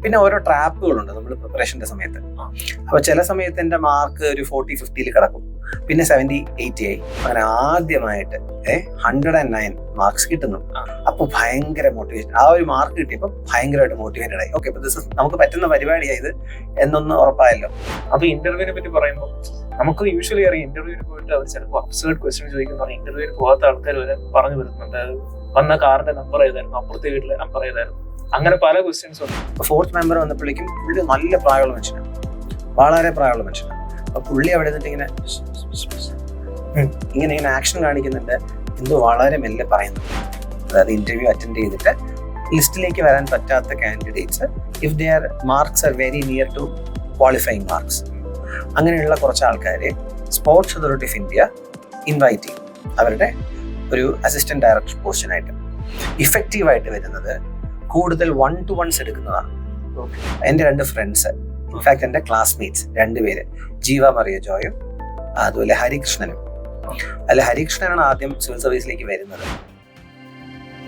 പിന്നെ ഓരോ ട്രാപ്പുകളുണ്ട് നമ്മൾ പ്രിപ്പറേഷന്റെ സമയത്ത്. അപ്പോൾ ചില സമയത്ത് എൻ്റെ മാർക്ക് ഒരു 40-50 കിടക്കും, പിന്നെ 70-80 ആയി. അങ്ങനെ ആദ്യമായിട്ട് 109 മാർക്സ് കിട്ടുന്നു. അപ്പോൾ ഭയങ്കര മോട്ടിവേഷൻ. ആ ഒരു മാർക്ക് കിട്ടിയപ്പോൾ ഭയങ്കരമായിട്ട് മോട്ടിവേറ്റഡ് ആയി. ഓക്കെ, അപ്പോൾ ദിസ് നമുക്ക് പറ്റുന്ന പരിപാടിയായത് എന്നൊന്ന് ഉറപ്പായല്ലോ. അപ്പോൾ ഇന്റർവ്യൂവിനെ പറ്റി പറയുമ്പോൾ നമുക്ക് യൂഷ്വലി അറിയാം, ഇന്റർവ്യൂവിന് പോയിട്ട് അവർ ചിലപ്പോൾ അബ്സേർഡ് ക്വസ്റ്റ്യൻ ചോദിക്കുന്ന പറഞ്ഞാൽ ഇന്റർവ്യൂവിന് പോകാത്ത ആൾക്കാർ വരെ പറഞ്ഞു വരുന്നുണ്ട്, വന്ന കാറിന്റെ നമ്പർ ഏതായിരുന്നു, അപ്പുറത്തെ വീട്ടിലെ നമ്പർ ഏതായിരുന്നു, അങ്ങനെ പല ക്വസ്റ്റ്യൻസ് ഉണ്ട്. 4th മെമ്പർ വന്നപ്പോഴേക്കും പുള്ളി നല്ല പ്രായമുള്ള മനുഷ്യനാണ്, വളരെ പ്രായമുള്ള മനുഷ്യനാണ്. അപ്പൊ പുള്ളി അവിടെ നിന്നിട്ട് ഇങ്ങനെ ആക്ഷൻ കാണിക്കുന്നുണ്ട്, എന്തോ വളരെ മെല്ലെ പറയുന്നു. അതായത് ഇന്റർവ്യൂ അറ്റൻഡ് ചെയ്തിട്ട് ലിസ്റ്റിലേക്ക് വരാൻ പറ്റാത്ത candidates, if there marks are very near to qualifying marks, അങ്ങനെയുള്ള കുറച്ച് ആൾക്കാരെ sports authority of India invite ചെയ്യും അവരുടെ ഒരു അസിസ്റ്റന്റ് ഡയറക്ടർ പോസ്റ്റിനായിട്ട്. ഇഫക്റ്റീവായിട്ട് വരുന്നത് കൂടുതൽ 1-to-1s എടുക്കുന്നതാണ്. എൻ്റെ 2 ഫ്രണ്ട്സ്, ഇൻഫാക്ട് എൻ്റെ ക്ലാസ്മേറ്റ്സ് 2 പേര്, ജീവ മറിയ ജോയും അതുപോലെ ഹരികൃഷ്ണനും. അല്ല, ഹരികൃഷ്ണനാണ് ആദ്യം സിവിൽ സർവീസിലേക്ക് വരുന്നത്.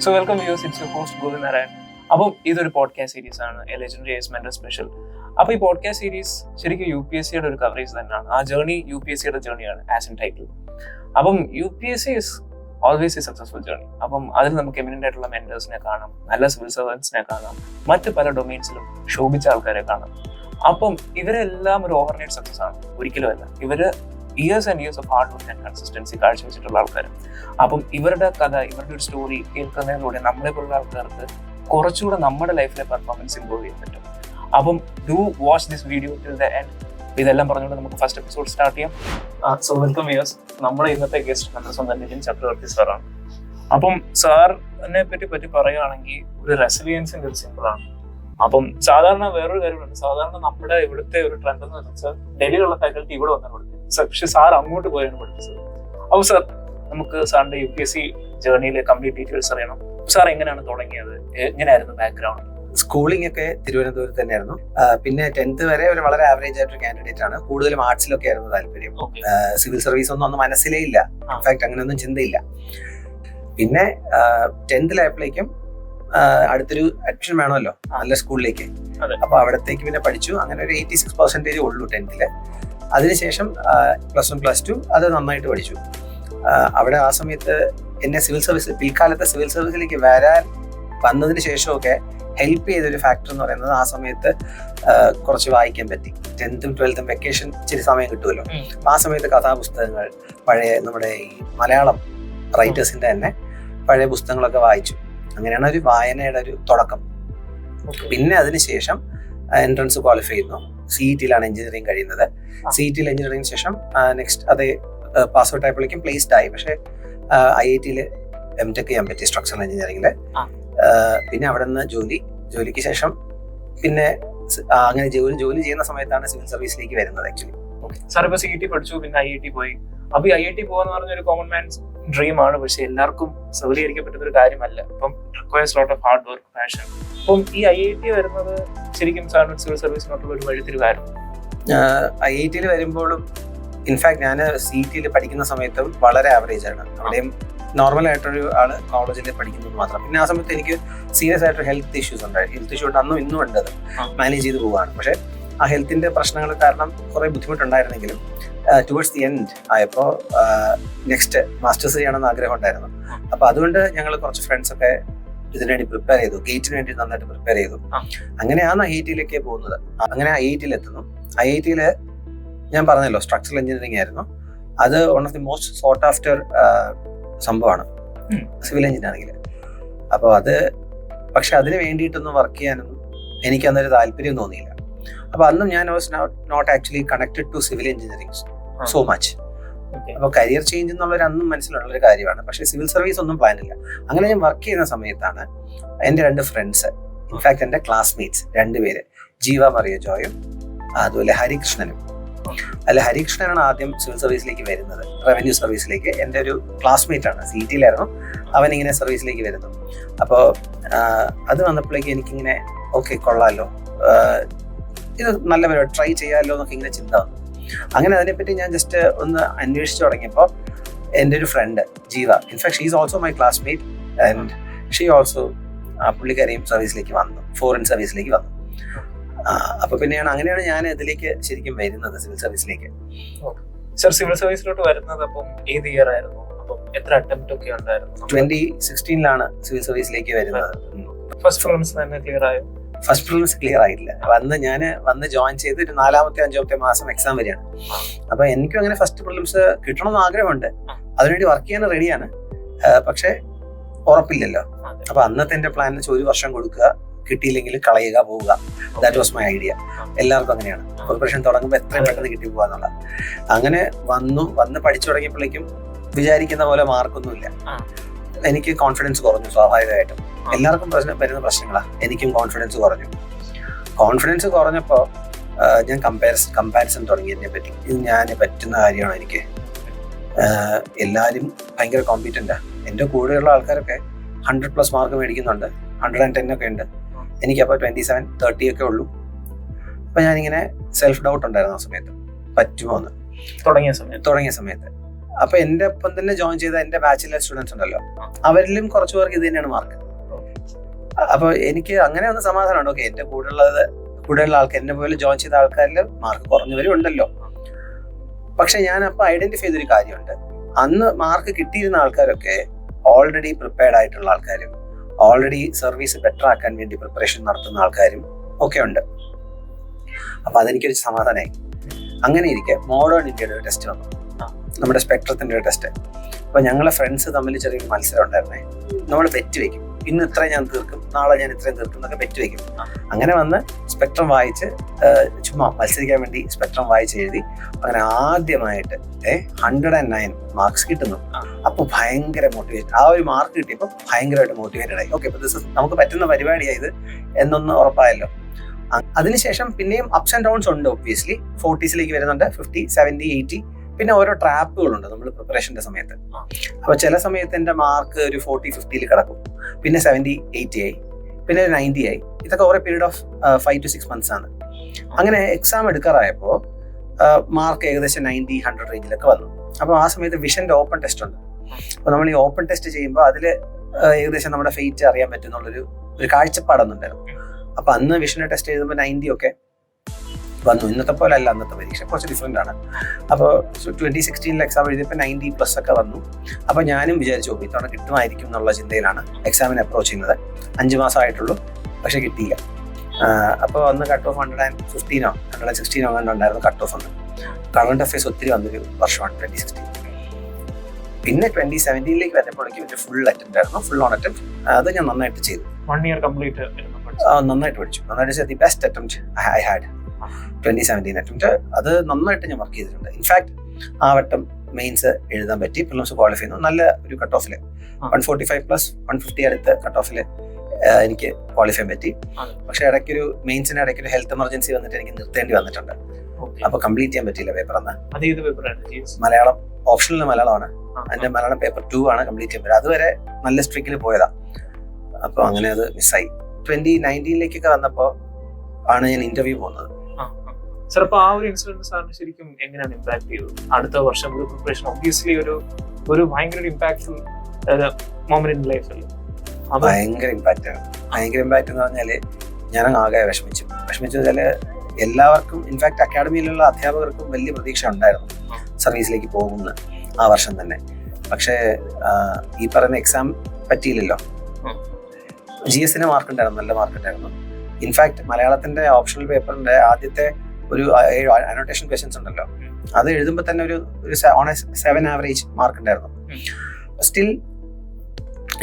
So welcome viewers, it's your host Govind Narayan. അപ്പം ഇതൊരു പോഡ്കാസ്റ്റ് സീരീസ് ആണ്, a legendary ace mentor special. അപ്പോൾ ഈ പോഡ്കാസ്റ്റ് സീരീസ് ശരിക്കും UPSCയുടെ ഒരു കവറേജ് തന്നെയാണ്. ആ ജേർണി UPSCയുടെ ജേർണിയാണ് ആസ് ഇൻ ടൈറ്റിൽ. അപ്പം UPSC is always A successful journey. അപ്പം അതിൽ നമുക്ക് എമിനന്റ് ആയിട്ടുള്ള മെന്റേഴ്സിനെ കാണാം, നല്ല സിവിൽ സർവൻസിനെ കാണാം, മറ്റ് പല ഡൊമൈൻസിലും ശോഭിച്ച ആൾക്കാരെ കാണാം. അപ്പം ഇവരെല്ലാം ഒരു ഓവർനൈറ്റ് സക്സസ് ആണ്, ഒരിക്കലും അല്ല. ഇവര് years and years of hard work and consistency കാഴ്ചവെച്ചിട്ടുള്ള ആൾക്കാർ. അപ്പം ഇവരുടെ കഥ, ഇവരുടെ ഒരു സ്റ്റോറി കേൾക്കുന്നതിലൂടെ നമ്മളെ പോലുള്ള ആൾക്കാർക്ക് കുറച്ചുകൂടെ നമ്മുടെ ലൈഫിലെ പെർഫോമൻസ് ഇംപ്രൂവ് ചെയ്യാൻ പറ്റും. അപ്പം do watch this video till the end. ഇതെല്ലാം പറഞ്ഞുകൊണ്ട് നമുക്ക് ഫസ്റ്റ് എപ്പിസോഡ് സ്റ്റാർട്ട് ചെയ്യാം. സോ വെൽക്കം വ്യൂവേഴ്സ്, നമ്മുടെ ഇന്നത്തെ ഗസ്റ്റ് നമ്മുടെ സ്വന്തം നിതിൻ ചക്രവർത്തി സാറാണ്. അപ്പം സാറിനെ പറ്റി പറയുകയാണെങ്കിൽ ഒരു റെസിലിയൻസിന്റെ ഒരു സിമ്പിളാണ്. അപ്പം സാധാരണ വേറൊരു കാര്യമുണ്ട്, സാധാരണ നമ്മുടെ ഇവിടുത്തെ ഒരു ട്രെൻഡ് എന്ന് വെച്ചാൽ ഡൽഹിയിലുള്ള ഫാക്കൽറ്റി ഇവിടെ വന്നാണ് പഠിക്കുന്നത്, പക്ഷെ സാർ അങ്ങോട്ട് പോയാണ് പഠിച്ചത്. അപ്പോൾ സാർ, നമുക്ക് സാറിന്റെ UPSC ജേർണിയിലെ കംപ്ലീറ്റ് ഡീറ്റെയിൽസ് അറിയണം. സാർ എങ്ങനെയാണ് തുടങ്ങിയത്, എങ്ങനെയായിരുന്നു ബാക്ക്ഗ്രൗണ്ട്? സ്കൂളിംഗ് ഒക്കെ തിരുവനന്തപുരത്ത് തന്നെയായിരുന്നു. പിന്നെ 10th വരെ ഒരു വളരെ ആവറേജ് ആയിട്ടൊരു കാൻഡിഡേറ്റ് ആണ്. കൂടുതലും ആർട്സിലൊക്കെ ആയിരുന്നു താല്പര്യം. സിവിൽ സർവീസ് ഒന്നും മനസ്സിലേ ഇല്ല, ഇൻഫാക്ട് അങ്ങനെയൊന്നും ചിന്തയില്ല. പിന്നെ 10th ആയപ്പോഴേക്കും അടുത്തൊരു അഡ്മിഷൻ വേണമല്ലോ നല്ല സ്കൂളിലേക്ക്. അപ്പൊ അവിടത്തേക്ക് പിന്നെ പഠിച്ചു. അങ്ങനെ ഒരു 86% ഉള്ളൂ 10th. അതിനുശേഷം +1 +2 അത് നന്നായിട്ട് പഠിച്ചു. അവിടെ ആ സമയത്ത് എന്നെ സിവിൽ സർവീസ്, പിൽക്കാലത്തെ സിവിൽ സർവീസിലേക്ക് വരാൻ വന്നതിന് ശേഷമൊക്കെ ഹെൽപ്പ് ചെയ്തൊരു ഫാക്ടർ എന്ന് പറയുന്നത്, ആ സമയത്ത് കുറച്ച് വായിക്കാൻ പറ്റി. 10th 12th വെക്കേഷൻ ഇച്ചിരി സമയം കിട്ടുമല്ലോ. ആ സമയത്ത് കഥാപുസ്തകങ്ങൾ, പഴയ നമ്മുടെ ഈ മലയാളം റൈറ്റേഴ്സിന്റെ തന്നെ പഴയ പുസ്തകങ്ങളൊക്കെ വായിച്ചു. അങ്ങനെയാണ് ഒരു വായനയുടെ ഒരു തുടക്കം. പിന്നെ അതിനുശേഷം എൻട്രൻസ് ക്വാളിഫൈ ചെയ്യുന്നു. CET-യിലാണ് എഞ്ചിനീയറിംഗ് കഴിയുന്നത്. CET-യിൽ എഞ്ചിനീയറിംഗിന് ശേഷം നെക്സ്റ്റ് അത് പാസ് ഔട്ട് ആയപ്പോഴേക്കും പ്ലേസ്ഡ് ആയി. പക്ഷേ IIT-യിൽ M.Tech ചെയ്യാൻ പറ്റി സ്ട്രക്ചറൽ എഞ്ചിനീയറിംഗിൽ. പിന്നെ അവിടെ നിന്ന് ജോലിക്ക് ശേഷം പിന്നെ അങ്ങനെ ജോലി ചെയ്യുന്ന സമയത്താണ് സിവിൽ സർവീസിലേക്ക് വരുന്നത്. ആക്ച്വലി സാർ ഇപ്പൊ CET പഠിച്ചു, പിന്നെ IIT പോയി. അപ്പൊ ഈ IIT പോകാന്ന് പറഞ്ഞൊരു കോമൺ മാൻസ് ഡ്രീം ആണ്, പക്ഷെ എല്ലാവർക്കും സൗകര്യമായിരിക്കാൻ പറ്റുന്ന ഒരു കാര്യമല്ല. ഇപ്പം requires lot of hard work, passion. അപ്പം ഈ IIT വരുന്നത് ശരിക്കും സാറിന് സിവിൽ സർവീസിനോട്ടുള്ള ഒരു വഴിത്തിരിവായിരുന്നു. IIT-യിൽ വരുമ്പോഴും ഇൻഫാക്ട് ഞാൻ CET-യിൽ പഠിക്കുന്ന സമയത്തും വളരെ ആവറേജ് ആണ്. അവിടെയും നോർമൽ ആയിട്ടൊരു ആള് കോളേജിൽ പഠിക്കുന്നത് മാത്രം. പിന്നെ ആ സമയത്ത് എനിക്ക് സീരിയസ് ആയിട്ട് ഹെൽത്ത് ഇഷ്യൂസ് ഉണ്ടായി. ഹെൽത്ത് ഇഷ്യൂ ഉണ്ട്, അന്നും ഇന്നും ഉണ്ട്. അത് മാനേജ് ചെയ്ത് പോവാണ്. പക്ഷെ ആ ഹെൽത്തിന്റെ പ്രശ്നങ്ങൾ കാരണം കുറെ ബുദ്ധിമുട്ടുണ്ടായിരുന്നെങ്കിലും ടുവേർഡ്സ് ദി എൻഡ് ആയപ്പോൾ നെക്സ്റ്റ് മാസ്റ്റേഴ്സ് ചെയ്യണമെന്ന് ആഗ്രഹം ഉണ്ടായിരുന്നു. അപ്പൊ അതുകൊണ്ട് ഞങ്ങൾ കുറച്ച് ഫ്രണ്ട്സ് ഒക്കെ ഇതിനു വേണ്ടി പ്രിപ്പയർ ചെയ്തു. ഗേറ്റിന് വേണ്ടി നന്നായിട്ട് പ്രിപ്പയർ ചെയ്തു. അങ്ങനെയാണ് IIT-യിലേക്ക് പോകുന്നത്. അങ്ങനെ IIT-യിൽ എത്തുന്നു. IIT-യിൽ ഞാൻ പറഞ്ഞല്ലോ സ്ട്രക്ചറൽ എഞ്ചിനീയറിംഗ് ആയിരുന്നു. അത് one of the most sought after സംഭവമാണ് സിവിൽ എഞ്ചിനീയറിംഗിൽ. അപ്പോൾ അത് പക്ഷെ അതിന് വേണ്ടിയിട്ടൊന്നും വർക്ക് ചെയ്യാനൊന്നും എനിക്ക് അന്നൊരു താല്പര്യം തോന്നിയില്ല. അപ്പോൾ അന്നും ഞാൻ was not actually connected to civil engineering so much. അപ്പോൾ കരിയർ ചേഞ്ച് എന്നുള്ളൊരു അന്നും മനസ്സിലുള്ളൊരു കാര്യമാണ്. പക്ഷേ സിവിൽ സർവീസ് ഒന്നും പ്ലാൻ ഇല്ല. അങ്ങനെ ഞാൻ വർക്ക് ചെയ്യുന്ന സമയത്താണ് എൻ്റെ 2 ഫ്രണ്ട്സ്, ഇൻഫാക്ട് എൻ്റെ ക്ലാസ്മേറ്റ്സ് 2 പേര്, ജീവ മറിയ ജോയും അതുപോലെ ഹരികൃഷ്ണനും. അല്ല, ഹരികൃഷ്ണനാണ് ആദ്യം സിവിൽ സർവീസിലേക്ക് വരുന്നത്, റവന്യൂ സർവീസിലേക്ക്. എൻ്റെ ഒരു ക്ലാസ്മേറ്റ് ആണ്, CET-യിലായിരുന്നു. അവനിങ്ങനെ സർവീസിലേക്ക് വരുന്നു. അപ്പോൾ അത് വന്നപ്പോഴേക്ക് എനിക്കിങ്ങനെ ഓക്കെ കൊള്ളാമല്ലോ, ഇത് നല്ല പരിപാടി, ട്രൈ ചെയ്യാമല്ലോ എന്നൊക്കെ ഇങ്ങനെ ചിന്ത വന്നു. അങ്ങനെ അതിനെപ്പറ്റി ഞാൻ ജസ്റ്റ് ഒന്ന് അന്വേഷിച്ചു തുടങ്ങിയപ്പോൾ എൻ്റെ ഒരു friend Jeeva, in fact she is also my classmate and she also പുള്ളിക്കാരിയും സർവീസിലേക്ക് വന്നു, ഫോറിൻ സർവീസിലേക്ക് വന്നു. അപ്പൊ പിന്നെയാണ് അങ്ങനെയാണ് ഞാൻ ഇതിലേക്ക് ശരിക്കും വരുന്നത്, സിവിൽ സർവീസിലേക്ക്. സർ, സിവിൽ സർവീസിലോട്ട് വരുന്നത് അപ്പം ഏത് ഇയർ ആയിരുന്നു? അപ്പം എത്ര അറ്റംപ്റ്റ് ഒക്കെ ഉണ്ടായിരുന്നു? 2016 സിവിൽ സർവീസിലേക്ക് വരുന്നത്. ഫസ്റ്റ് പ്രിലിംസ് തന്നെ ക്ലിയർ ആയോ? ഫസ്റ്റ് പ്രിലിംസ് ക്ലിയർ ആയില്ല. വന്ന് ജോയിൻ ചെയ്ത് ഒരു 4-ാമത്തെ 5-ാമത്തെ മാസം എക്സാം വരികയാണ്. അപ്പൊ എനിക്കും അങ്ങനെ ഫസ്റ്റ് പ്രിലിംസ് കിട്ടണമെന്ന് ആഗ്രഹമുണ്ട്, അതിനുവേണ്ടി വർക്ക് ചെയ്യാൻ റെഡിയാണ്. പക്ഷെ ഉറപ്പില്ലല്ലോ. അപ്പൊ അന്നത്തെ എന്റെ പ്ലാൻ വെച്ചാൽ 1 വർഷം കൊടുക്കുക, കിട്ടിയില്ലെങ്കിൽ കളയുക, പോവുക. That was my idea. എല്ലാവർക്കും അങ്ങനെയാണ്. പ്രിപ്പറേഷൻ തുടങ്ങുമ്പോൾ എത്രയും പെട്ടെന്ന് കിട്ടി പോവുക എന്നുള്ളത്. അങ്ങനെ വന്ന് പഠിച്ചു തുടങ്ങിയപ്പോഴേക്കും വിചാരിക്കുന്ന പോലെ മാർക്കൊന്നുമില്ല. എനിക്ക് കോൺഫിഡൻസ് കുറഞ്ഞു. സ്വാഭാവികമായിട്ടും എല്ലാവർക്കും വരുന്ന പ്രശ്നങ്ങളാണ്. എനിക്കും കോൺഫിഡൻസ് കുറഞ്ഞപ്പോ ഞാൻ കമ്പാരിസൺ തുടങ്ങി. എന്നെ പറ്റി ഇത് ഞാൻ പറ്റുന്ന കാര്യമാണ്. എനിക്ക് എല്ലാവരും ഭയങ്കര കോമ്പീറ്റന്റാ. എൻ്റെ കൂടെയുള്ള ആൾക്കാരൊക്കെ 100+ മാർക്ക് മേടിക്കുന്നുണ്ട്, 110 ഒക്കെ ഉണ്ട്. എനിക്കപ്പോൾ 27-30 ഒക്കെ ഉള്ളൂ. അപ്പൊ ഞാനിങ്ങനെ സെൽഫ് ഡൗട്ട് ഉണ്ടായിരുന്നു ആ സമയത്ത്, പറ്റുമോ എന്ന് തുടങ്ങിയ സമയത്ത്. അപ്പൊ എന്റെ ഒപ്പം തന്നെ ജോയിൻ ചെയ്ത എന്റെ ബാച്ചിലർ സ്റ്റുഡൻസ് ഉണ്ടല്ലോ, അവരിലും കുറച്ചു പേർക്ക് ഇത് തന്നെയാണ് മാർക്ക്. അപ്പൊ എനിക്ക് അങ്ങനെ ഒന്ന് സമാധാനമുണ്ട്. ഓക്കെ, എന്റെ കൂടെയുള്ള ആൾക്കാർ, എന്നെ പോലെ ജോയിൻ ചെയ്ത ആൾക്കാരിൽ മാർക്ക് കുറഞ്ഞവരും ഉണ്ടല്ലോ. പക്ഷെ ഞാൻ അപ്പൊ ഐഡന്റിഫൈ ചെയ്തൊരു കാര്യമുണ്ട്. അന്ന് മാർക്ക് കിട്ടിയിരുന്ന ആൾക്കാരൊക്കെ ഓൾറെഡി പ്രിപ്പയർഡ് ആയിട്ടുള്ള ആൾക്കാരും ഓൾറെഡി സർവീസ് ബെറ്റർ ആക്കാൻ വേണ്ടി പ്രിപ്പറേഷൻ നടത്തുന്ന ആൾക്കാരും ഒക്കെ ഉണ്ട്. അപ്പൊ അതെനിക്കൊരു സമാധാനമായി. അങ്ങനെ ഇരിക്കെ മോഡേൺ ഇന്ത്യയുടെ ഒരു ടെസ്റ്റ് വന്നു, നമ്മുടെ സ്പെക്ട്രത്തിന്റെ ഒരു ടെസ്റ്റ്. അപ്പൊ ഞങ്ങളെ ഫ്രണ്ട്സ് തമ്മിൽ ചെറിയൊരു മത്സരം ഉണ്ടായിരുന്നേ. നമ്മൾ ബെറ്റ് വെക്കും, ഇന്ന് ഇത്രയും ഞാൻ തീർക്കും, നാളെ ഞാൻ ഇത്രയും തീർക്കും എന്നൊക്കെ ബെറ്റ് വെക്കും. അങ്ങനെ വന്ന് സ്പെക്ട്രം വായിച്ച് ചുമ്മാ മത്സരിക്കാൻ വേണ്ടി സ്പെക്ട്രം വായിച്ച് എഴുതി. അങ്ങനെ ആദ്യമായിട്ട് 109 മാർക്സ് കിട്ടുന്നു. അപ്പൊ ഭയങ്കര മോട്ടിവേറ്റ്. ആ ഒരു മാർക്ക് കിട്ടിയപ്പോൾ ഭയങ്കരമായിട്ട് മോട്ടിവേറ്റഡ് ആയി. ഓക്കെ, അപ്പൊ നമുക്ക് പറ്റുന്ന പരിപാടിയായത് എന്നൊന്ന് ഉറപ്പായല്ലോ. അതിനുശേഷം പിന്നെയും അപ്സ് ആൻഡ് ഡൗൺസ് ഉണ്ട്. ഒബ്വിയസ്ലി 40s വരുന്നുണ്ട്, 50, 70, 80. പിന്നെ ഓരോ ട്രാപ്പുകളുണ്ട് നമ്മൾ പ്രിപ്പറേഷന്റെ സമയത്ത്. അപ്പൊ ചില സമയത്ത് എന്റെ മാർക്ക് ഒരു 40-50 കിടക്കും, പിന്നെ 70-80 ആയി, പിന്നെ 90 ആയി. ഇതൊക്കെ ഓരോ പീരീഡ് ഓഫ് 5 to 6 months ആണ്. അങ്ങനെ എക്സാം എടുക്കാറായപ്പോൾ മാർക്ക് ഏകദേശം 90-100 റേഞ്ചിലൊക്കെ വന്നു. അപ്പോൾ ആ സമയത്ത് വിഷന്റെ ഓപ്പൺ ടെസ്റ്റ് ഉണ്ട്. അപ്പൊ നമ്മൾ ഈ ഓപ്പൺ ടെസ്റ്റ് ചെയ്യുമ്പോൾ അതിൽ ഏകദേശം നമ്മുടെ ഫെയ്റ്റ് അറിയാൻ പറ്റുന്നുള്ളൊരു കാഴ്ചപ്പാടൊന്നുണ്ടായിരുന്നു. അപ്പൊ അന്ന് വിഷന്റെ ടെസ്റ്റ് എഴുതുമ്പോൾ 90 ഒക്കെ വന്നു. ഇന്നത്തെ പോലെ അല്ല അന്നത്തെ പരീക്ഷ, കുറച്ച് ഡിഫറെന്റ് ആണ്. അപ്പോൾ 2016 എക്സാം എഴുതിയപ്പോൾ 90+ ഒക്കെ വന്നു. അപ്പൊ ഞാനും വിചാരിച്ചു ഇത്തവണ കിട്ടുമായിരിക്കും എന്നുള്ള ചിന്തയിലാണ് എക്സാമിനെ അപ്രോച്ച് ചെയ്യുന്നത്. 5 മാസമായിട്ടുള്ളൂ, പക്ഷെ കിട്ടിയില്ല. അപ്പോൾ അന്ന് കട്ട് ഓഫ് 115 116 ഉണ്ടായിരുന്നു കട്ട് ഓഫ്. അന്ന് കറണ്ട് അഫയേഴ്സ് ഒത്തിരി വന്നൊരു വർഷമാണ് 2016. പിന്നെ 2017 വരുമ്പോഴേക്കും ഒരു ഫുൾ അറ്റംപ്റ്റ് ആയിരുന്നു, ഫുൾ ഓൺ അറ്റംപ്റ്റ്. അത് ഞാൻ നന്നായിട്ട് ചെയ്തു. 1 year കംപ്ലീറ്റ് നന്നായിട്ട് പഠിച്ചു. The best attempt I had 2017 attempt. അത് നന്നായിട്ട് ഞാൻ വർക്ക് ചെയ്തിട്ടുണ്ട്. ഇൻഫാക്ട് ആ വട്ടം മെയിൻസ് എഴുതാൻ പറ്റി, പ്രിലിംസ് ക്വാളിഫൈ ചെയ്യുന്നു. നല്ല ഒരു കട്ട് ഓഫില് 145 + 150 അടുത്ത കട്ട് ഓഫില് എനിക്ക് ക്വാളിഫൈ പറ്റി. പക്ഷെ ഇടയ്ക്കൊരു മെയിൻസിന് ഇടയ്ക്കൊരു ഹെൽത്ത് എമർജൻസി വന്നിട്ട് എനിക്ക് നിർത്തേണ്ടി വന്നിട്ടുണ്ട്. അപ്പൊ കംപ്ലീറ്റ് ചെയ്യാൻ പറ്റിയില്ല പേപ്പർ. അന്ന് മലയാളം ഓപ്ഷണൽ മലയാളമാണ്. അതിന്റെ മലയാളം പേപ്പർ 2 ആണ് കംപ്ലീറ്റ് ചെയ്യാൻ പറ്റുക. അതുവരെ നല്ല സ്ട്രിക്കിൽ പോയതാ. അപ്പൊ അങ്ങനെ അത് മിസ്സായി. 2019 വന്നപ്പോ ആണ് ഞാൻ ഇന്റർവ്യൂ പോകുന്നത്. സാർ, അപ്പൊ ആ ഒരു ഇൻസിഡന്റ് സാറിന് ശരിക്കും എങ്ങനെയാണ് ഇമ്പാക്ട് ചെയ്തത്? അടുത്ത വർഷം ഒരു പ്രിപ്പറേഷൻ ഒബ്വിയസ്ലി ഒരു ഭയങ്കര ഇമ്പാക്ട്ഫുൾ മൊമെന്റ് ഇൻ ലൈഫ് അല്ലേ? ഭയങ്കര ഇമ്പാക്ട് ആണ്. ഭയങ്കര ഇമ്പാക്ട് എന്ന് പറഞ്ഞാല് ഞാൻ ആകെ വിഷമിച്ചു വെച്ചാല് എല്ലാവർക്കും, ഇൻഫാക്ട് അക്കാഡമിയിലുള്ള അധ്യാപകർക്കും വലിയ പ്രതീക്ഷ ഉണ്ടായിരുന്നു സർവീസിലേക്ക് പോകുന്ന ആ വർഷം തന്നെ. പക്ഷേ ഈ പറയുന്ന എക്സാം പറ്റിയില്ലല്ലോ. GS മാർക്ക് ഉണ്ടായിരുന്നു, നല്ല മാർക്ക് ഉണ്ടായിരുന്നു. ഇൻഫാക്ട് മലയാളത്തിന്റെ ഓപ്ഷണൽ പേപ്പറിന്റെ ആദ്യത്തെ ഒരു 7 അനോട്ടേഷൻ ക്വസ്റ്റ്യൻസ് ഉണ്ടല്ലോ, അത് എഴുതുമ്പോൾ തന്നെ ഒരു 7 ആവറേജ് മാർക്ക് ഉണ്ടായിരുന്നു. സ്റ്റിൽ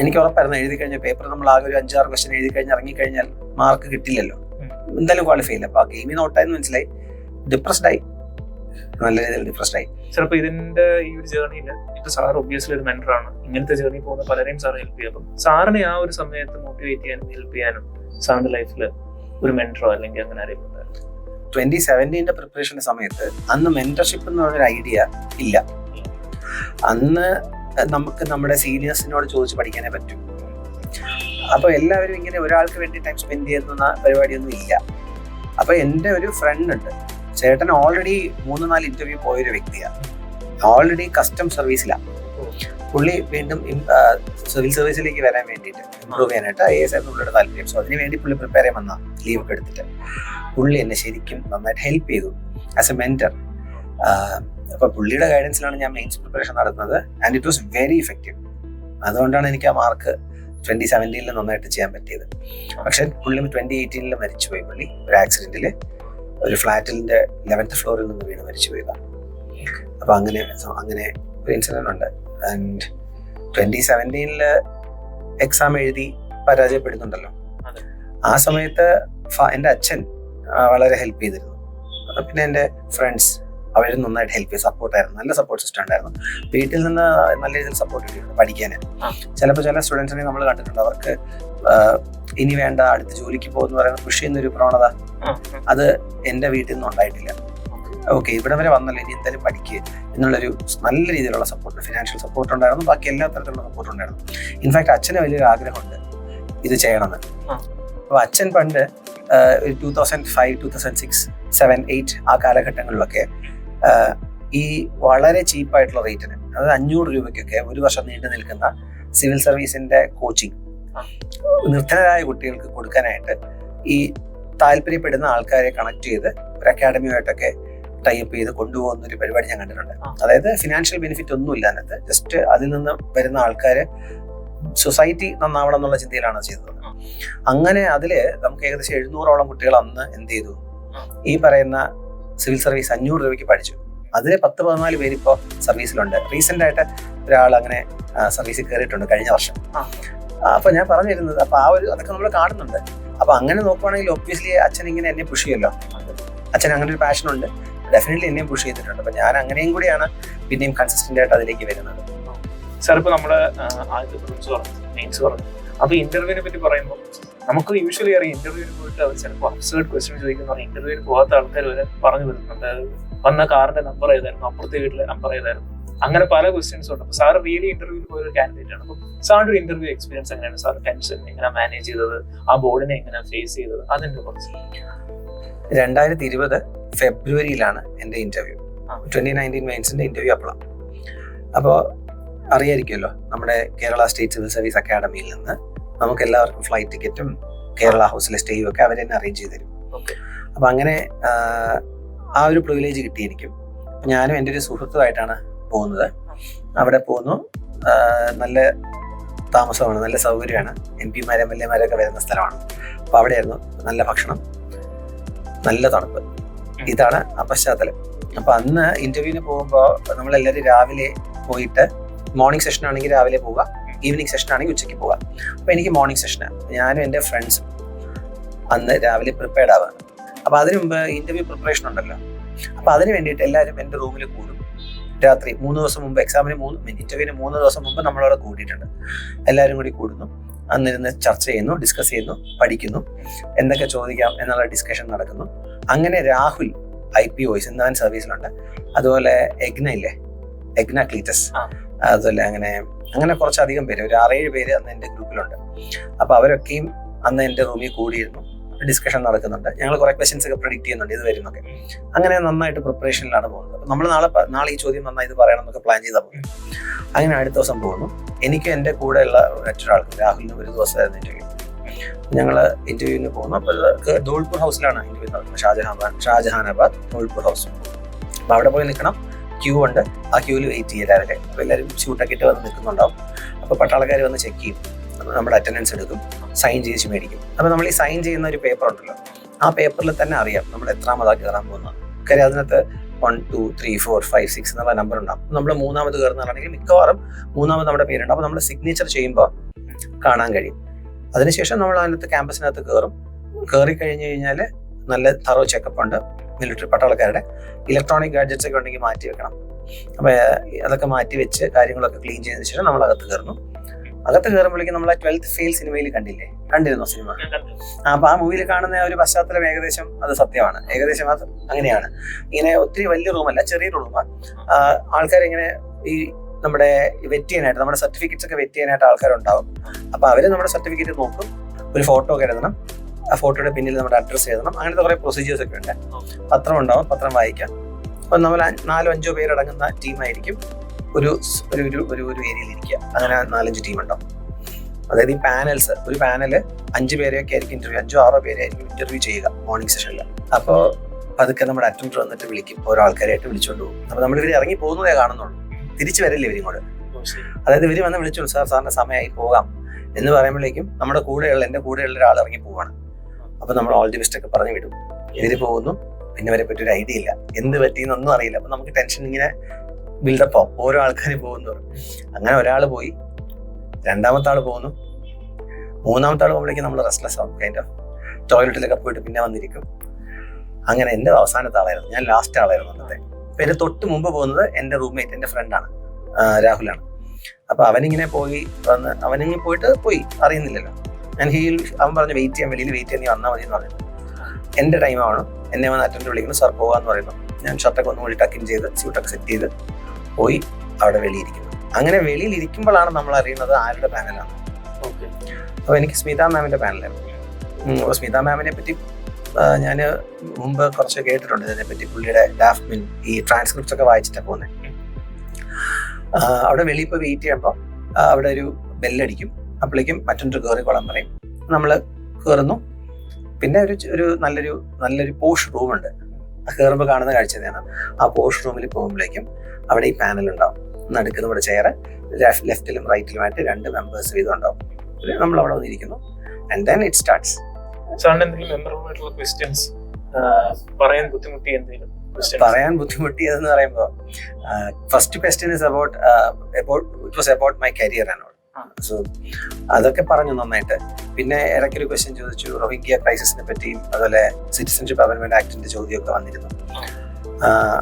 എനിക്ക് ഉറപ്പായിരുന്നു എഴുതി കഴിഞ്ഞ പേപ്പർ നമ്മൾ ആകെ ഒരു 5-6 ക്വസ്റ്റ്യൻ എഴുതി കഴിഞ്ഞ് ഇറങ്ങിക്കഴിഞ്ഞാൽ മാർക്ക് കിട്ടില്ലല്ലോ, എന്തായാലും ക്വാളിഫൈ ചെയ്യില്ല. അപ്പൊ ആ ഗെയിമിൽ നോട്ടായെന്ന് മനസ്സിലായി. ഡിപ്രസ്ഡായി, നല്ല രീതിയിൽ ഡിപ്രസ്ഡായി. ചിലപ്പോൾ ഇതിന്റെ ഈ ഒരു ജേർണിയിൽ ഇപ്പൊ സാർ ഒബ്വിയസ്ലി ഒരു മെന്ററാണ്. ഇങ്ങനത്തെ ജേർണി പോകുന്ന പലരെയും സാർ ഹെൽപ്പ് ചെയ്യും. അപ്പം സാറിനെ ആ ഒരു സമയത്ത് മോട്ടിവേറ്റ് ചെയ്യാനും ഹെൽപ്പ് ചെയ്യാനും സാറിന്റെ ലൈഫിൽ ഒരു മെന്ററോ അല്ലെങ്കിൽ അങ്ങനെ ആരെങ്കിലും ഉണ്ടായിരുന്നു? 2017 പ്രിപ്പറേഷന്റെ സമയത്ത് അന്ന് മെന്റർഷിപ്പ് എന്ന് പറഞ്ഞൊരു ഐഡിയ ഇല്ല. അന്ന് നമുക്ക് നമ്മുടെ സീനിയേഴ്സിനോട് ചോദിച്ച് പഠിക്കാനേ പറ്റും. അപ്പൊ എല്ലാവരും ഇങ്ങനെ ഒരാൾക്ക് വേണ്ടി ടൈം സ്പെൻഡ് ചെയ്യുന്ന പരിപാടിയൊന്നും ഇല്ല. അപ്പൊ എൻ്റെ ഒരു ഫ്രണ്ട് ഉണ്ട്, ചേട്ടൻ ഓൾറെഡി 3-4 ഇന്റർവ്യൂ പോയൊരു വ്യക്തിയാണ്. ഓൾറെഡി കസ്റ്റം സർവീസിലാണ്. പുള്ളി വീണ്ടും സിവിൽ സർവീസിലേക്ക് വരാൻ വേണ്ടിയിട്ട് ഇമ്പ്രൂവ് ചെയ്യാനായിട്ട് IAS ആയിരുന്നു പുള്ളിയുടെ താല്പര്യം. സോ അതിന് വേണ്ടി പുള്ളി പ്രിപ്പയർ ചെയ്യാൻ വന്ന ലീവ് ഒക്കെ എടുത്തിട്ട് പുള്ളി എന്നെ ശരിക്കും നന്നായിട്ട് ഹെൽപ്പ് ചെയ്തു ആസ് എ മെന്റർ. അപ്പൊ പുള്ളിയുടെ ഗൈഡൻസിലാണ് ഞാൻ മെയിൻസ് പ്രിപ്പറേഷൻ നടത്തുന്നത് and it was very effective. അതുകൊണ്ടാണ് എനിക്ക് ആ മാർക്ക് 2017 നന്നായിട്ട് ചെയ്യാൻ പറ്റിയത്. പക്ഷെ പുള്ളി 2018 മരിച്ചുപോയി. പുള്ളി ഒരു ആക്സിഡന്റിൽ ഒരു ഫ്ലാറ്റിന്റെ 11th ഫ്ലോറിൽ നിന്ന് വീണ് മരിച്ചുപോയതാണ്. അപ്പൊ അങ്ങനെ ഒരു ഇൻസിഡന്റ് ഉണ്ട്. ആൻഡ് 2017 എക്സാം എഴുതി പരാജയപ്പെടുന്നുണ്ടല്ലോ. ആ സമയത്ത് എൻ്റെ അച്ഛൻ വളരെ ഹെൽപ്പ് ചെയ്തിരുന്നു. പിന്നെ എൻ്റെ ഫ്രണ്ട്സ് അവരും നന്നായിട്ട് ഹെൽപ്പ് ചെയ്ത് സപ്പോർട്ടായിരുന്നു. നല്ല സപ്പോർട്ട് സിസ്റ്റം ഉണ്ടായിരുന്നു. വീട്ടിൽ നിന്ന് നല്ല രീതിയിൽ സപ്പോർട്ട് കിട്ടിയിട്ടുണ്ട് പഠിക്കാൻ. ചിലപ്പോൾ ചില സ്റ്റുഡൻസിനെ നമ്മൾ കണ്ടിട്ടുണ്ട്, അവർക്ക് ഇനി വേണ്ട അടുത്ത ജോലിക്ക് പോകുന്ന പറയുന്ന പുഷ് ചെയ്യുന്നൊരു പ്രവണത അത് എൻ്റെ വീട്ടിൽ നിന്നും ഉണ്ടായിട്ടില്ല. ഓക്കെ, ഇവിടെ വരെ വന്നല്ലോ, ഇനി എന്തായാലും പഠിക്കുക എന്നുള്ളൊരു നല്ല രീതിയിലുള്ള സപ്പോർട്ട്, ഫിനാൻഷ്യൽ സപ്പോർട്ട് ഉണ്ടായിരുന്നു. ബാക്കി എല്ലാ തരത്തിലുള്ള സപ്പോർട്ട് ഉണ്ടായിരുന്നു. ഇൻഫാക്ട് അച്ഛന് വലിയൊരു ആഗ്രഹമുണ്ട് ഇത് ചെയ്യണമെന്ന്. അപ്പോൾ അച്ഛൻ പണ്ട് 2005, 2006, 2007, 2008 ആ കാലഘട്ടങ്ങളിലൊക്കെ ഈ വളരെ ചീപ്പായിട്ടുള്ള റേറ്റിന്, അതായത് 500 രൂപയ്ക്കൊക്കെ ഒരു വർഷം നീണ്ടു നിൽക്കുന്ന സിവിൽ സർവീസിന്റെ കോച്ചിങ് നിർധനരായ കുട്ടികൾക്ക് കൊടുക്കാനായിട്ട് ഈ താല്പര്യപ്പെടുന്ന ആൾക്കാരെ കണക്ട് ചെയ്ത് ഒരു അക്കാഡമിയുമായിട്ടൊക്കെ ടൈപ്പ് ചെയ്ത് കൊണ്ടുപോകുന്ന ഒരു പരിപാടി ഞാൻ കണ്ടിട്ടുണ്ട്. അതായത് ഫിനാൻഷ്യൽ ബെനിഫിറ്റ് ഒന്നും ഇല്ല അതിനകത്ത്, ജസ്റ്റ് അതിൽ നിന്ന് വരുന്ന ആൾക്കാര് സൊസൈറ്റി നന്നാവണം എന്നുള്ള ചിന്തയിലാണ് ചെയ്തത്. അങ്ങനെ അതില് നമുക്ക് ഏകദേശം 700ഓളം കുട്ടികൾ അന്ന് എന്ത് ചെയ്തു, ഈ പറയുന്ന സിവിൽ സർവീസ് 500 രൂപയ്ക്ക് പഠിച്ചു. അതിൽ 10-14 പേര് ഇപ്പോൾ സർവീസിലുണ്ട്. റീസെന്റ് ആയിട്ട് ഒരാൾ അങ്ങനെ സർവീസിൽ കയറിയിട്ടുണ്ട് കഴിഞ്ഞ വർഷം. അപ്പൊ ഞാൻ പറഞ്ഞു തരുന്നത്, അപ്പൊ അതൊക്കെ നമ്മൾ കാണുന്നുണ്ട്. അപ്പൊ അങ്ങനെ നോക്കുവാണെങ്കിൽ ഒബ്വിയസ്ലി അച്ഛൻ ഇങ്ങനെ എന്നെ പുഷ് ചെയ്യല്ലോ. അച്ഛൻ അങ്ങനെ ഒരു പാഷൻ ഉണ്ട്, ഡെഫിനറ്റ്ലി എന്നെയും പുഷ് ചെയ്തിട്ടുണ്ട്. അപ്പൊ ഞാൻ അങ്ങനെയും കൂടിയാണ് പിന്നെയും കൺസിസ്റ്റന്റ് ആയിട്ട് അതിലേക്ക് വരുന്നത്. സാർ, ഇപ്പൊ നമ്മുടെ മെയിൻസ് പറഞ്ഞു, അപ്പൊ ഇന്റർവ്യൂവിനെ പറ്റി പറയുമ്പോൾ നമുക്ക് യൂഷ്വലി അറിയാം, ഇന്റർവ്യൂവിന് പോയിട്ട് അവർ ചിലപ്പോൾ അബ്സേർഡ് ക്വസ്റ്റ്യൻ ചോദിക്കുന്ന ഇന്റർവ്യൂവിന് പോകാത്ത ആൾക്കാർ വരെ പറഞ്ഞു വരുന്നുണ്ട്, വന്ന കാറിന്റെ നമ്പർ ഏതായിരുന്നു, അപ്പുറത്തെ വീട്ടിലെ നമ്പർ ഏതായിരുന്നു, അങ്ങനെ പല ക്വസ്റ്റ്യൻസും ഉണ്ട്. അപ്പൊ സാർ റിയലി ഇന്റർവ്യൂവിൽ പോയൊരു കാൻഡിഡേറ്റ് ആണ്. അപ്പൊ സാറിന്റെ ഒരു ഇന്റർവ്യൂ എക്സ്പീരിയൻസ് എങ്ങനെയാണ്? സാർ ടെൻഷൻ എങ്ങനെ മാനേജ് ചെയ്തത്, ആ ബോർഡിനെ എങ്ങനെ ഫേസ് ചെയ്തത്, അതിന്റെ കുറച്ച്. 2020 ഫെബ്രുവരിയിലാണ് എൻ്റെ ഇന്റർവ്യൂ. 2019 മെയിൻസിന്റെ ഇന്റർവ്യൂ അപ്പോഴാണ്. അപ്പോൾ അറിയായിരിക്കുമല്ലോ, നമ്മുടെ കേരള സ്റ്റേറ്റ് സിവിൽ സർവീസ് അക്കാഡമിയിൽ നിന്ന് നമുക്ക് എല്ലാവർക്കും ഫ്ലൈറ്റ് ടിക്കറ്റും കേരള ഹൗസിലെ സ്റ്റേയും ഒക്കെ അവർ തന്നെ അറേഞ്ച് ചെയ്ത് തരും. അപ്പം അങ്ങനെ ആ ഒരു പ്രിവിലേജ് കിട്ടി എനിക്കും. ഞാനും എൻ്റെ ഒരു സുഹൃത്തുമായിട്ടാണ് പോകുന്നത്. അവിടെ പോകുന്നു, നല്ല താമസമാണ്, നല്ല സൗകര്യമാണ്, MP-മാരും MLA-മാരൊക്കെ വരുന്ന സ്ഥലമാണ്. അപ്പോൾ അവിടെയായിരുന്നു നല്ല ഭക്ഷണം, നല്ല തണുപ്പ്. ഇതാണ് ആ പശ്ചാത്തലം. അപ്പോൾ അന്ന് ഇന്റർവ്യൂവിന് പോകുമ്പോൾ നമ്മളെല്ലാവരും രാവിലെ പോയിട്ട്, മോർണിംഗ് സെഷൻ ആണെങ്കിൽ രാവിലെ പോവുക, ഈവനിങ് സെഷൻ ആണെങ്കിൽ ഉച്ചയ്ക്ക് പോവുക. അപ്പോൾ എനിക്ക് മോർണിംഗ് സെഷനാണ്. ഞാനും എൻ്റെ ഫ്രണ്ട്സും അന്ന് രാവിലെ പ്രിപ്പയർഡ് ആവുകയാണ്. അപ്പോൾ അതിന് മുമ്പ് ഇന്റർവ്യൂ പ്രിപ്പറേഷൻ ഉണ്ടല്ലോ, അപ്പോൾ അതിന് വേണ്ടിയിട്ട് എല്ലാവരും എൻ്റെ റൂമിൽ കൂടും. രാത്രി 3 ദിവസം മുമ്പ്, എക്സാമിന് ഇന്റർവ്യൂവിന് 3 ദിവസം മുമ്പ് നമ്മളവിടെ കൂടിയിട്ടുണ്ട്. എല്ലാവരും കൂടി കൂടുന്നു, അന്നിരുന്ന് ചർച്ച ചെയ്യുന്നു, ഡിസ്കസ് ചെയ്യുന്നു, പഠിക്കുന്നു, എന്തൊക്കെ ചോദിക്കാം എന്നുള്ള ഡിസ്കഷൻ നടക്കുന്നു. അങ്ങനെ രാഹുൽ IP വോയിസ് ഇന്ത്യൻ സർവീസിലുണ്ട്. അതുപോലെ എഗ്ന ക്ലീറ്റസ്, അതുപോലെ അങ്ങനെ കുറച്ചധികം പേര്, ഒരു 6-7 പേര് അന്ന് എൻ്റെ ഗ്രൂപ്പിലുണ്ട്. അപ്പോൾ അവരൊക്കെയും അന്ന് എൻ്റെ റൂമിൽ കൂടിയിരുന്നു, ഡിസ്കഷൻ നടക്കുന്നുണ്ട്. ഞങ്ങൾ കുറെ ക്വസ്റ്റ്യൻസ് ഒക്കെ പ്രെഡിക്റ്റ് ചെയ്യുന്നുണ്ട്, ഇത് വരുന്നൊക്കെ. അങ്ങനെ നന്നായിട്ട് പ്രിപ്പറേഷനിലാണ് പോകുന്നത്. അപ്പം നമ്മൾ നാളെ ഈ ചോദ്യം വന്നാൽ ഇത് പറയണം എന്നൊക്കെ പ്ലാൻ ചെയ്താൽ പോകും. അങ്ങനെ അടുത്ത ദിവസം പോകുന്നു. എനിക്ക് എൻ്റെ കൂടെ ഉള്ള മറ്റൊരാൾക്ക്, രാഹുലിന് ഒരു ദിവസമായിരുന്നു ഇന്റർവ്യൂ. ഞങ്ങൾ ഇന്റർവ്യൂവിന് പോകുന്നു. അപ്പോൾ ധോൾപൂർ ഹൗസിലാണ് ഇന്റർവ്യൂ നടക്കുന്നത്, ഷാജഹാനാബാദ് ധോൾപൂർ ഹൗസ്. അപ്പോൾ അവിടെ പോയി നിൽക്കണം, ക്യൂ ഉണ്ട്. ആ ക്യൂവിൽ വെയിറ്റ് ചെയ്യുക രാവിലെ. അപ്പോൾ എല്ലാവരും ഷൂട്ടൊക്കെ ഇട്ട് വന്ന് നിൽക്കുന്നുണ്ടാവും. അപ്പോൾ പട്ടാളക്കാർ വന്ന് ചെക്ക് ചെയ്യും, നമ്മുടെ അറ്റൻഡൻസ് എടുക്കും, സൈൻ ചെയ്ത് മേടിക്കും. അപ്പോൾ നമ്മൾ ഈ സൈൻ ചെയ്യുന്ന ഒരു പേപ്പർ ഉണ്ടല്ലോ, ആ പേപ്പറിൽ തന്നെ അറിയാം നമ്മൾ എത്രാമതാണ് കയറാൻ പോകുന്നത്. കാര്യം അതിനകത്ത് 1, 2, 3, 4, 5, 6 എന്നുള്ള നമ്പർ ഉണ്ടാവും. നമ്മൾ 3ാമത് കയറുന്നതാണെങ്കിൽ മിക്കവാറും 3ാമത് നമ്മുടെ പേരുണ്ട്. അപ്പോൾ നമ്മൾ സിഗ്നേച്ചർ ചെയ്യുമ്പോൾ കാണാൻ കഴിയും. അതിനുശേഷം നമ്മൾ അതിനകത്ത് ക്യാമ്പസിനകത്ത് കയറി കഴിഞ്ഞ് കഴിഞ്ഞാൽ നല്ല തറോ ചെക്കപ്പ് ഉണ്ട് മിലിറ്ററി പട്ടാളക്കാരുടെ. ഇലക്ട്രോണിക് ഗാഡ്ജറ്റ്സ് ഒക്കെ ഉണ്ടെങ്കിൽ മാറ്റി വെക്കണം. അപ്പോൾ അതൊക്കെ മാറ്റി വെച്ച് കാര്യങ്ങളൊക്കെ ക്ലീൻ ചെയ്തതിന് ശേഷം നമ്മൾ അകത്ത് കയറുന്നു. അകത്ത് കയറുമ്പോഴേക്കും നമ്മളെ 12th ഫെയിൽ സിനിമയിൽ കണ്ടിരുന്നോ സിനിമ? അപ്പൊ ആ മൂവിയിൽ കാണുന്ന ഒരു പശ്ചാത്തലം ഏകദേശം അത് സത്യമാണ്. ഏകദേശം അത് അങ്ങനെയാണ്. ഇങ്ങനെ ഒത്തിരി വലിയ റൂമല്ല, ചെറിയൊരു റൂമാണ്. ആൾക്കാരിങ്ങനെ ഈ നമ്മുടെ വെറ്റ് ചെയ്യാനായിട്ട്, നമ്മുടെ സർട്ടിഫിക്കറ്റ്സ് ഒക്കെ വെറ്റ് ചെയ്യാനായിട്ട് ആൾക്കാരുണ്ടാവും. അപ്പൊ അവര് നമ്മുടെ സർട്ടിഫിക്കറ്റ് നോക്കും, ഒരു ഫോട്ടോ ഒക്കെ എഴുതണം, ആ ഫോട്ടോയുടെ പിന്നിൽ നമ്മുടെ അഡ്രസ്സ് എഴുതണം. അങ്ങനത്തെ കുറെ പ്രൊസീജിയേഴ്സ് ഒക്കെ ഉണ്ട്. പത്രം ഉണ്ടാവും, പത്രം വായിക്കാം. അപ്പം നമ്മൾ 4-5 പേരടങ്ങുന്ന ടീമായിരിക്കും. ഒരു ഏരിയയിൽ ഇരിക്കുക. അങ്ങനെ 4-5 ടീം ഉണ്ടാവും. അതായത് ഈ പാനൽസ്, ഒരു പാനല് 5 പേരെയൊക്കെ ആയിരിക്കും ഇന്റർവ്യൂ, 5-6 പേരായിരിക്കും ഇന്റർവ്യൂ ചെയ്യുക മോർണിംഗ് സെഷനിൽ. അപ്പോൾ അതൊക്കെ നമ്മുടെ അറ്റൻഡർ വന്നിട്ട് വിളിക്കും, ഓരോ ആൾക്കാരായിട്ട് വിളിച്ചുകൊണ്ട് പോകും. അപ്പോൾ നമ്മൾ ഇവർ ഇറങ്ങി പോകുന്നതേ കാണുന്നുള്ളൂ, തിരിച്ചു വരില്ല ഇവരിങ്ങോട്ട്. അതായത് ഇവർ വന്ന് വിളിച്ചോളൂ, സാറിന്റെ സമയമായി പോകാം എന്ന് പറയുമ്പോഴേക്കും എൻ്റെ കൂടെയുള്ള ഒരാൾ ഇറങ്ങി പോവാണ്. അപ്പോൾ നമ്മൾ ഓൾ ദി ബെസ്റ്റ് ഒക്കെ പറഞ്ഞു വിടും. ഇവർ പോകുന്നു, പിന്നെ അവരെ പറ്റി ഒരു ഐഡിയ ഇല്ല, എന്ത് പറ്റിയെന്നൊന്നും അറിയില്ല. അപ്പം നമുക്ക് ടെൻഷൻ ഇങ്ങനെ ബിൽഡപ്പ് ആവും, ഓരോ ആൾക്കാർ പോകുന്നു. അങ്ങനെ ഒരാൾ പോയി, 2ാമത്തെ ആൾ പോകുന്നു, 3ാമത്തെ ആൾ പോകുമ്പോഴേക്കും നമ്മൾ റെസ്റ്റ്ലെസ് ആവും, കൈൻഡ് ഓഫ് ടോയ്ലറ്റിലൊക്കെ പോയിട്ട് പിന്നെ വന്നിരിക്കും. അങ്ങനെ എൻ്റെ അവസാനത്തെ ആളായിരുന്നു, ഞാൻ ലാസ്റ്റ് ആളായിരുന്നു അന്നത്തെ. അപ്പം എൻ്റെ തൊട്ട് മുമ്പ് പോകുന്നത് എൻ്റെ റൂംമേറ്റ്, എൻ്റെ ഫ്രണ്ടാണ്, രാഹുലാണ്. അപ്പോൾ അവനിങ്ങനെ വന്ന് അവനിങ്ങനെ പോയി അറിയുന്നില്ലല്ലോ. അവൻ പറഞ്ഞ് വെയിറ്റ് ചെയ്യാൻ, വെളിയിൽ വെയിറ്റ് ചെയ്യാൻ, നീ വന്നാൽ മതി എന്ന് പറഞ്ഞു. എൻ്റെ ടൈമാണ്, എന്നെ വന്ന് അറ്റൻഡർ വിളിക്കുന്നു, സാർ പോകാമെന്ന് പറയുന്നു. ഞാൻ ഷർട്ടൊക്കെ ഒന്നും കൂടി ടക്കിൻ ചെയ്ത് സ്യൂട്ടൊക്കെ സെറ്റ് ചെയ്ത് പോയി അവിടെ വെളിയിരിക്കുന്നു. അങ്ങനെ വെളിയിലിരിക്കുമ്പോഴാണ് നമ്മൾ അറിയുന്നത് ആരുടെ പാനലാണ്. അപ്പോൾ എനിക്ക് സ്മിത മാമിൻ്റെ പാനലായിരുന്നു. അപ്പോൾ സ്മിത മാമിനെ പറ്റി ഞാൻ മുമ്പ് കുറച്ച് കേട്ടിട്ടുണ്ട് ഇതിനെപ്പറ്റി. പുള്ളിയുടെ ഡാഫ്മിൻ ഈ ട്രാൻസ്ക്രിപ്റ്റ്സ് ഒക്കെ വായിച്ചിട്ടാണ് പോകുന്നത്. അവിടെ വെളിയിൽ പോയി വെയിറ്റ് ചെയ്യുമ്പോൾ അവിടെ ഒരു ബെല്ലടിക്കും. അപ്പോഴേക്കും മറ്റൊരു കയറി കൊള്ളാൻ പറയും. നമ്മൾ കയറുന്നു. പിന്നെ ഒരു നല്ലൊരു പോഷ് റൂമുണ്ട്. കയറുമ്പോൾ കാണുന്ന കാഴ്ച തന്നെയാണ്. ആ പോഷ് റൂമിൽ പോകുമ്പോഴേക്കും അവിടെ ഈ പാനൽ ഉണ്ടാവും. നടുക്ക് നമ്മുടെ ചെയർ, ലെഫ്റ്റിലും റൈറ്റിലുമായിട്ട് 2 മെമ്പേഴ്സ് വീതം ഉണ്ടാവും. നമ്മൾ അവിടെ വന്നിരിക്കുന്നു. And then it starts. പറയാൻ ബുദ്ധിമുട്ടിയതെന്ന് പറയുമ്പോൾ first question is about my career and all. So അതൊക്കെ പറഞ്ഞു നന്നായിട്ട്. പിന്നെ ഇടയ്ക്കൊരു ക്വസ്റ്റ്യൻ ചോദിച്ചു റോഹിംഗ്യ ക്രൈസിസിനെ പറ്റിയും അതുപോലെ സിറ്റിസൺഷിപ്പ് അമെൻഡ്മെന്റ് ആക്ടിന്റെ ചോദ്യമൊക്കെ വന്നിരുന്നു.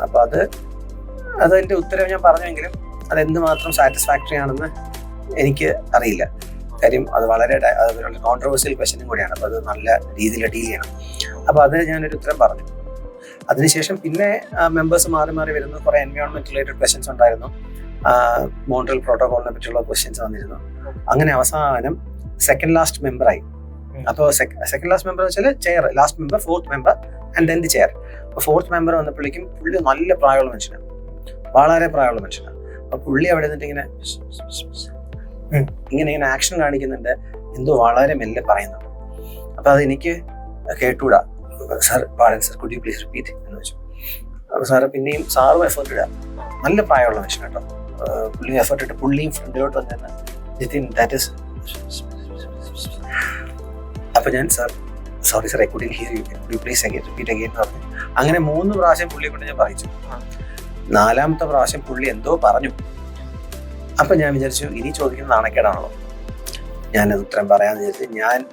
അപ്പൊ അതിന്റെ ഉത്തരവ് ഞാൻ പറഞ്ഞെങ്കിലും അതെന്തുമാത്രം സാറ്റിസ്ഫാക്ടറി ആണെന്ന് എനിക്ക് അറിയില്ല. കാര്യം അത് വളരെ കോൺട്രവേഴ്സ്യൽ ക്വസ്റ്റ്യനും കൂടിയാണ്. അപ്പോൾ അത് നല്ല രീതിയിൽ ഡീൽ ചെയ്യണം. അപ്പോൾ അത് ഞാനൊരു ഉത്തരം പറഞ്ഞു. അതിനുശേഷം പിന്നെ മെമ്പേഴ്സ് മാറി വരുന്നു. കുറേ എൻവയോൺമെന്റ് റിലേറ്റഡ് ക്വസ്റ്റ്യൻസ് ഉണ്ടായിരുന്നു. മോൺട്രിയൽ പ്രോട്ടോകോളിനെ പറ്റിയുള്ള ക്വസ്റ്റ്യൻസ് വന്നിരുന്നു. അങ്ങനെ അവസാനം സെക്കൻഡ് ലാസ്റ്റ് മെമ്പറായി. അപ്പോൾ സെക്കൻഡ് ലാസ്റ്റ് മെമ്പർ എന്ന് വെച്ചാൽ chair, last member, 4th member and then the chair. അപ്പോൾ 4th മെമ്പർ വന്നപ്പോഴേക്കും പുള്ളി നല്ല പ്രായമുള്ള മനുഷ്യനാണ്, വളരെ പ്രായമുള്ള മനുഷ്യനാണ്. അപ്പോൾ പുള്ളി അവിടെ നിന്നിട്ട് ഇങ്ങനെ ആക്ഷൻ കാണിക്കുന്നുണ്ട്, എന്തോ വളരെ മെല്ലെ പറയുന്നുണ്ട്. അപ്പോൾ അത് എനിക്ക് കേട്ടൂടാ. Sir Padan sir, could you please repeat എന്ന് വെച്ചു. അപ്പോൾ സാറ് പിന്നെയും സാറും എഫേർട്ട് ഇടുക, നല്ല പ്രായമുള്ള മനുഷ്യൻ കേട്ടോ. പുള്ളി എഫേർട്ട് ഇട്ട് പുള്ളിയും ഫ്രണ്ടിലോട്ട് വന്നിരുന്ന നിതിൻ ദാറ്റ് ഇസ്. അപ്പോൾ ഞാൻ sir sorry sir I couldn't hear you, could you please repeat again എന്ന് പറഞ്ഞു. അങ്ങനെ 3 പ്രാവശ്യം പുള്ളിയെ കൊണ്ട് ഞാൻ പറയിച്ചു. 4ാമത്തെ പ്രാവശ്യം പുള്ളി എന്തോ പറഞ്ഞു. അപ്പം ഞാൻ വിചാരിച്ചു ഇനി ചോദിക്കുന്ന നാണക്കേടാണല്ലോ, ഞാനത് ഉത്തരം പറയാമെന്ന് വിചാരിച്ചു.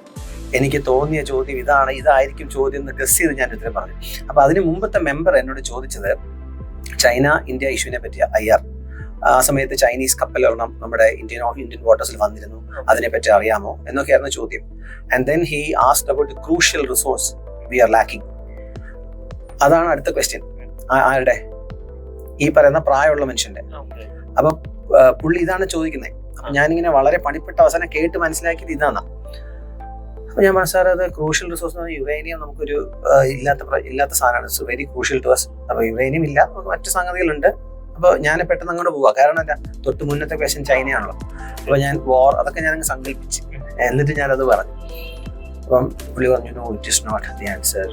എനിക്ക് തോന്നിയ ചോദ്യം ഇതായിരിക്കും ചോദ്യം എന്ന് ഗസ് ചെയ്ത് ഞാൻ ഉത്തരം പറഞ്ഞു. അപ്പൊ അതിന് മുമ്പത്തെ മെമ്പർ എന്നോട് ചോദിച്ചത് ചൈന ഇന്ത്യ ഇഷ്യൂവിനെ പറ്റിയ IR. ആ സമയത്ത് ചൈനീസ് കപ്പലൊരെണ്ണം നമ്മുടെ ഇന്ത്യൻ വാട്ടേഴ്സിൽ വന്നിരുന്നു, അതിനെപ്പറ്റി അറിയാമോ എന്നൊക്കെയായിരുന്നു ചോദ്യം. And then he asked about the crucial resource we are lacking. അതാണ് അടുത്ത ക്വസ്റ്റ്യൻ. ആരുടെ? ഈ പറയുന്ന പ്രായമുള്ള മനുഷ്യന്റെ. അപ്പൊ പുള്ളി ഇതാണ് ചോദിക്കുന്നത്. അപ്പൊ ഞാനിങ്ങനെ വളരെ പണിപ്പെട്ട അവസാനം കേട്ട് മനസ്സിലാക്കിയത് ഇതാണ്. അപ്പൊ ഞാൻ പറഞ്ഞു സാർ, അത് ക്രൂഷ്യൽ റിസോഴ്സ് എന്ന് പറഞ്ഞാൽ യുറേനിയം നമുക്കൊരു ഇല്ലാത്ത സാധനമാണ്. It's very crucial to us. അപ്പൊ യുറേനിയം ഇല്ല, മറ്റു സംഗതികളുണ്ട്. അപ്പോൾ ഞാൻ പെട്ടെന്ന് അങ്ങോട്ട് പോവാ, കാരണം എന്താ, തൊട്ട് മുന്നത്തെ ക്വസ്റ്റ്യൻ ചൈനയാണല്ലോ. അപ്പൊ ഞാൻ അതൊക്കെ ഞാനങ്ങ് സങ്കല്പിച്ച് എന്നിട്ട് ഞാനത് പറഞ്ഞു. അപ്പം പുള്ളി പറഞ്ഞു no, it is not the answer,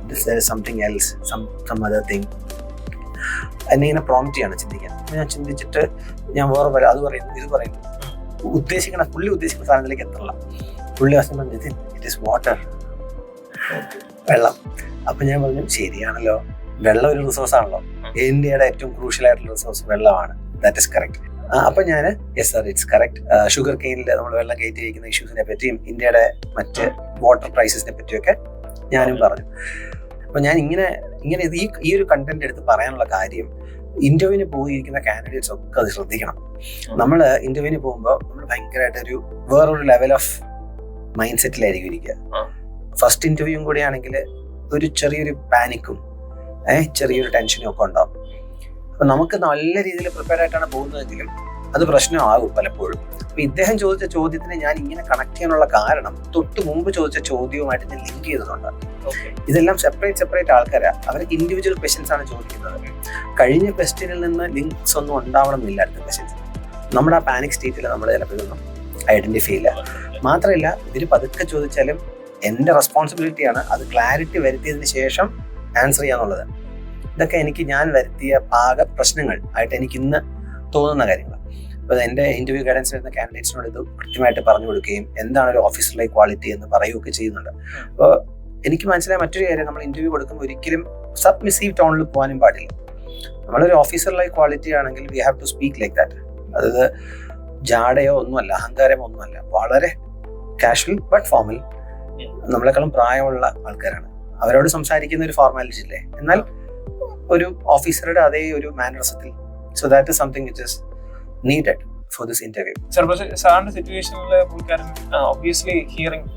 there is something else, some other thing. എന്നെ ഇങ്ങനെ പ്രോംപ്റ്റ് ചെയ്യാണ് ചിന്തിക്കാൻ. ഞാൻ ചിന്തിച്ചിട്ട് ഞാൻ അത് പറയുന്നു ഇത് പറയുന്നു, പുള്ളി ഉദ്ദേശിക്കുന്ന സാധനത്തിലേക്ക് എത്തണില്ല. പുള്ളി വശം പറഞ്ഞു ഇറ്റ് ഈസ് വാട്ടർ, വെള്ളം. അപ്പൊ ഞാൻ പറഞ്ഞു ശരിയാണല്ലോ, വെള്ളം ഒരു റിസോഴ്സ് ആണല്ലോ, ഇന്ത്യയുടെ ഏറ്റവും ക്രൂഷ്യൽ ആയിട്ടുള്ള റിസോഴ്സ് വെള്ളമാണ്, ദാറ്റ് ഇസ് കറക്റ്റ്. അപ്പൊ ഞാൻ yes sir it's correct. Sugar കെയിനിൽ നമ്മൾ വെള്ളം കയറ്റി വയ്ക്കുന്ന ഇഷ്യൂസിനെ പറ്റിയും ഇന്ത്യയുടെ മറ്റ് വാട്ടർ ക്രൈസിസിനെ പറ്റിയൊക്കെ ഞാനും പറഞ്ഞു. അപ്പൊ ഞാൻ ഇങ്ങനെ ഈ ഒരു കണ്ടന്റ് എടുത്ത് പറയാനുള്ള കാര്യം, ഇന്റർവ്യൂവിന് പോയിരിക്കുന്ന കാൻഡിഡേറ്റ്സ് ഒക്കെ അത് ശ്രദ്ധിക്കണം. നമ്മൾ ഇന്റർവ്യൂവിന് പോകുമ്പോൾ നമ്മൾ ഭയങ്കരമായിട്ട് വേറൊരു ലെവൽ ഓഫ് മൈൻഡ് സെറ്റിലായിരിക്കും ഇരിക്കുക. ഫസ്റ്റ് ഇന്റർവ്യൂവും കൂടി ആണെങ്കിൽ ഒരു ചെറിയൊരു പാനിക്കും ചെറിയൊരു ടെൻഷനും ഒക്കെ ഉണ്ടാവും. അപ്പൊ നമുക്ക് നല്ല രീതിയിൽ പ്രിപ്പയർ ആയിട്ടാണ് പോകുന്നതെങ്കിലും അത് പ്രശ്നമാകും പലപ്പോഴും. അപ്പൊ ഇദ്ദേഹം ചോദിച്ച ചോദ്യത്തിന് ഞാൻ ഇങ്ങനെ കണക്ട് ചെയ്യാനുള്ള കാരണം തൊട്ട് മുമ്പ് ചോദിച്ച ചോദ്യവുമായിട്ട് ഞാൻ ലിങ്ക് ചെയ്തിട്ടുണ്ട്. ഇതെല്ലാം സെപ്പറേറ്റ് ആൾക്കാരാണ്, അവർക്ക് ഇൻഡിവിജ്വൽ ക്വസ്റ്റ്യൻസ് ആണ് ചോദിക്കുന്നത്. കഴിഞ്ഞ ക്വസ്റ്റ്യനിൽ നിന്ന് ലിങ്ക്സ് ഒന്നും ഉണ്ടാവണമെന്നില്ല അടുത്ത ക്വസ്റ്റ്യൻസ്. നമ്മുടെ ആ പാനിക് സ്റ്റേറ്റിൽ നമ്മൾ ചിലപ്പോൾ ഇതൊന്നും ഐഡന്റിഫൈ ചെയ്യില്ല. മാത്രമല്ല ഇവർ പതുക്കെ ചോദിച്ചാലും എൻ്റെ റെസ്പോൺസിബിലിറ്റിയാണ് അത് ക്ലാരിറ്റി വരുത്തിയതിന് ശേഷം ആൻസർ ചെയ്യാന്നുള്ളത്. ഇതൊക്കെ ഞാൻ വരുത്തിയ പ്രശ്നങ്ങൾ ആയിട്ട് എനിക്ക് ഇന്ന് തോന്നുന്ന കാര്യങ്ങൾ. അപ്പോൾ എൻ്റെ ഇന്റർവ്യൂ ഗൈഡൻസ് വരുന്ന കാൻഡിഡേറ്റ്സിനോട് ഇത് കൃത്യമായിട്ട് പറഞ്ഞു കൊടുക്കുകയും എന്താണ് ഒരു ഓഫീസർ ലൈക്ക് ക്വാളിറ്റി എന്ന് പറയുകയൊക്കെ ചെയ്യുന്നുണ്ട്. അപ്പോൾ എനിക്ക് മനസ്സിലായ മറ്റൊരു കാര്യം, നമ്മൾ ഇന്റർവ്യൂ കൊടുക്കുമ്പോൾ ഒരിക്കലും സബ്മിസീവ് ടോണിൽ പോകാനും പാടില്ല. നമ്മളൊരു ഓഫീസർ ലൈക്ക് ക്വാളിറ്റി ആണെങ്കിൽ we have to speak like that. അതായത് ജാടയോ ഒന്നുമല്ല, അഹങ്കാരമോ ഒന്നുമല്ല, വളരെ കാഷ്വൽ ബട്ട് ഫോർമൽ. നമ്മളെക്കാളും പ്രായമുള്ള ആൾക്കാരാണ്, അവരോട് സംസാരിക്കുന്ന ഒരു ഫോർമാലിറ്റി ഇല്ലേ, എന്നാൽ ഒരു ഓഫീസറുടെ അതേ ഒരു മാനറിസത്തിൽ. So that is something which is needed for this interview. Sir, പക്ഷേ സാറിന്റെ സിറ്റുവേഷനിൽ പുള്ളിക്കാരൻ ഒബ്വിയസ്ലി ഹിയറിംഗ്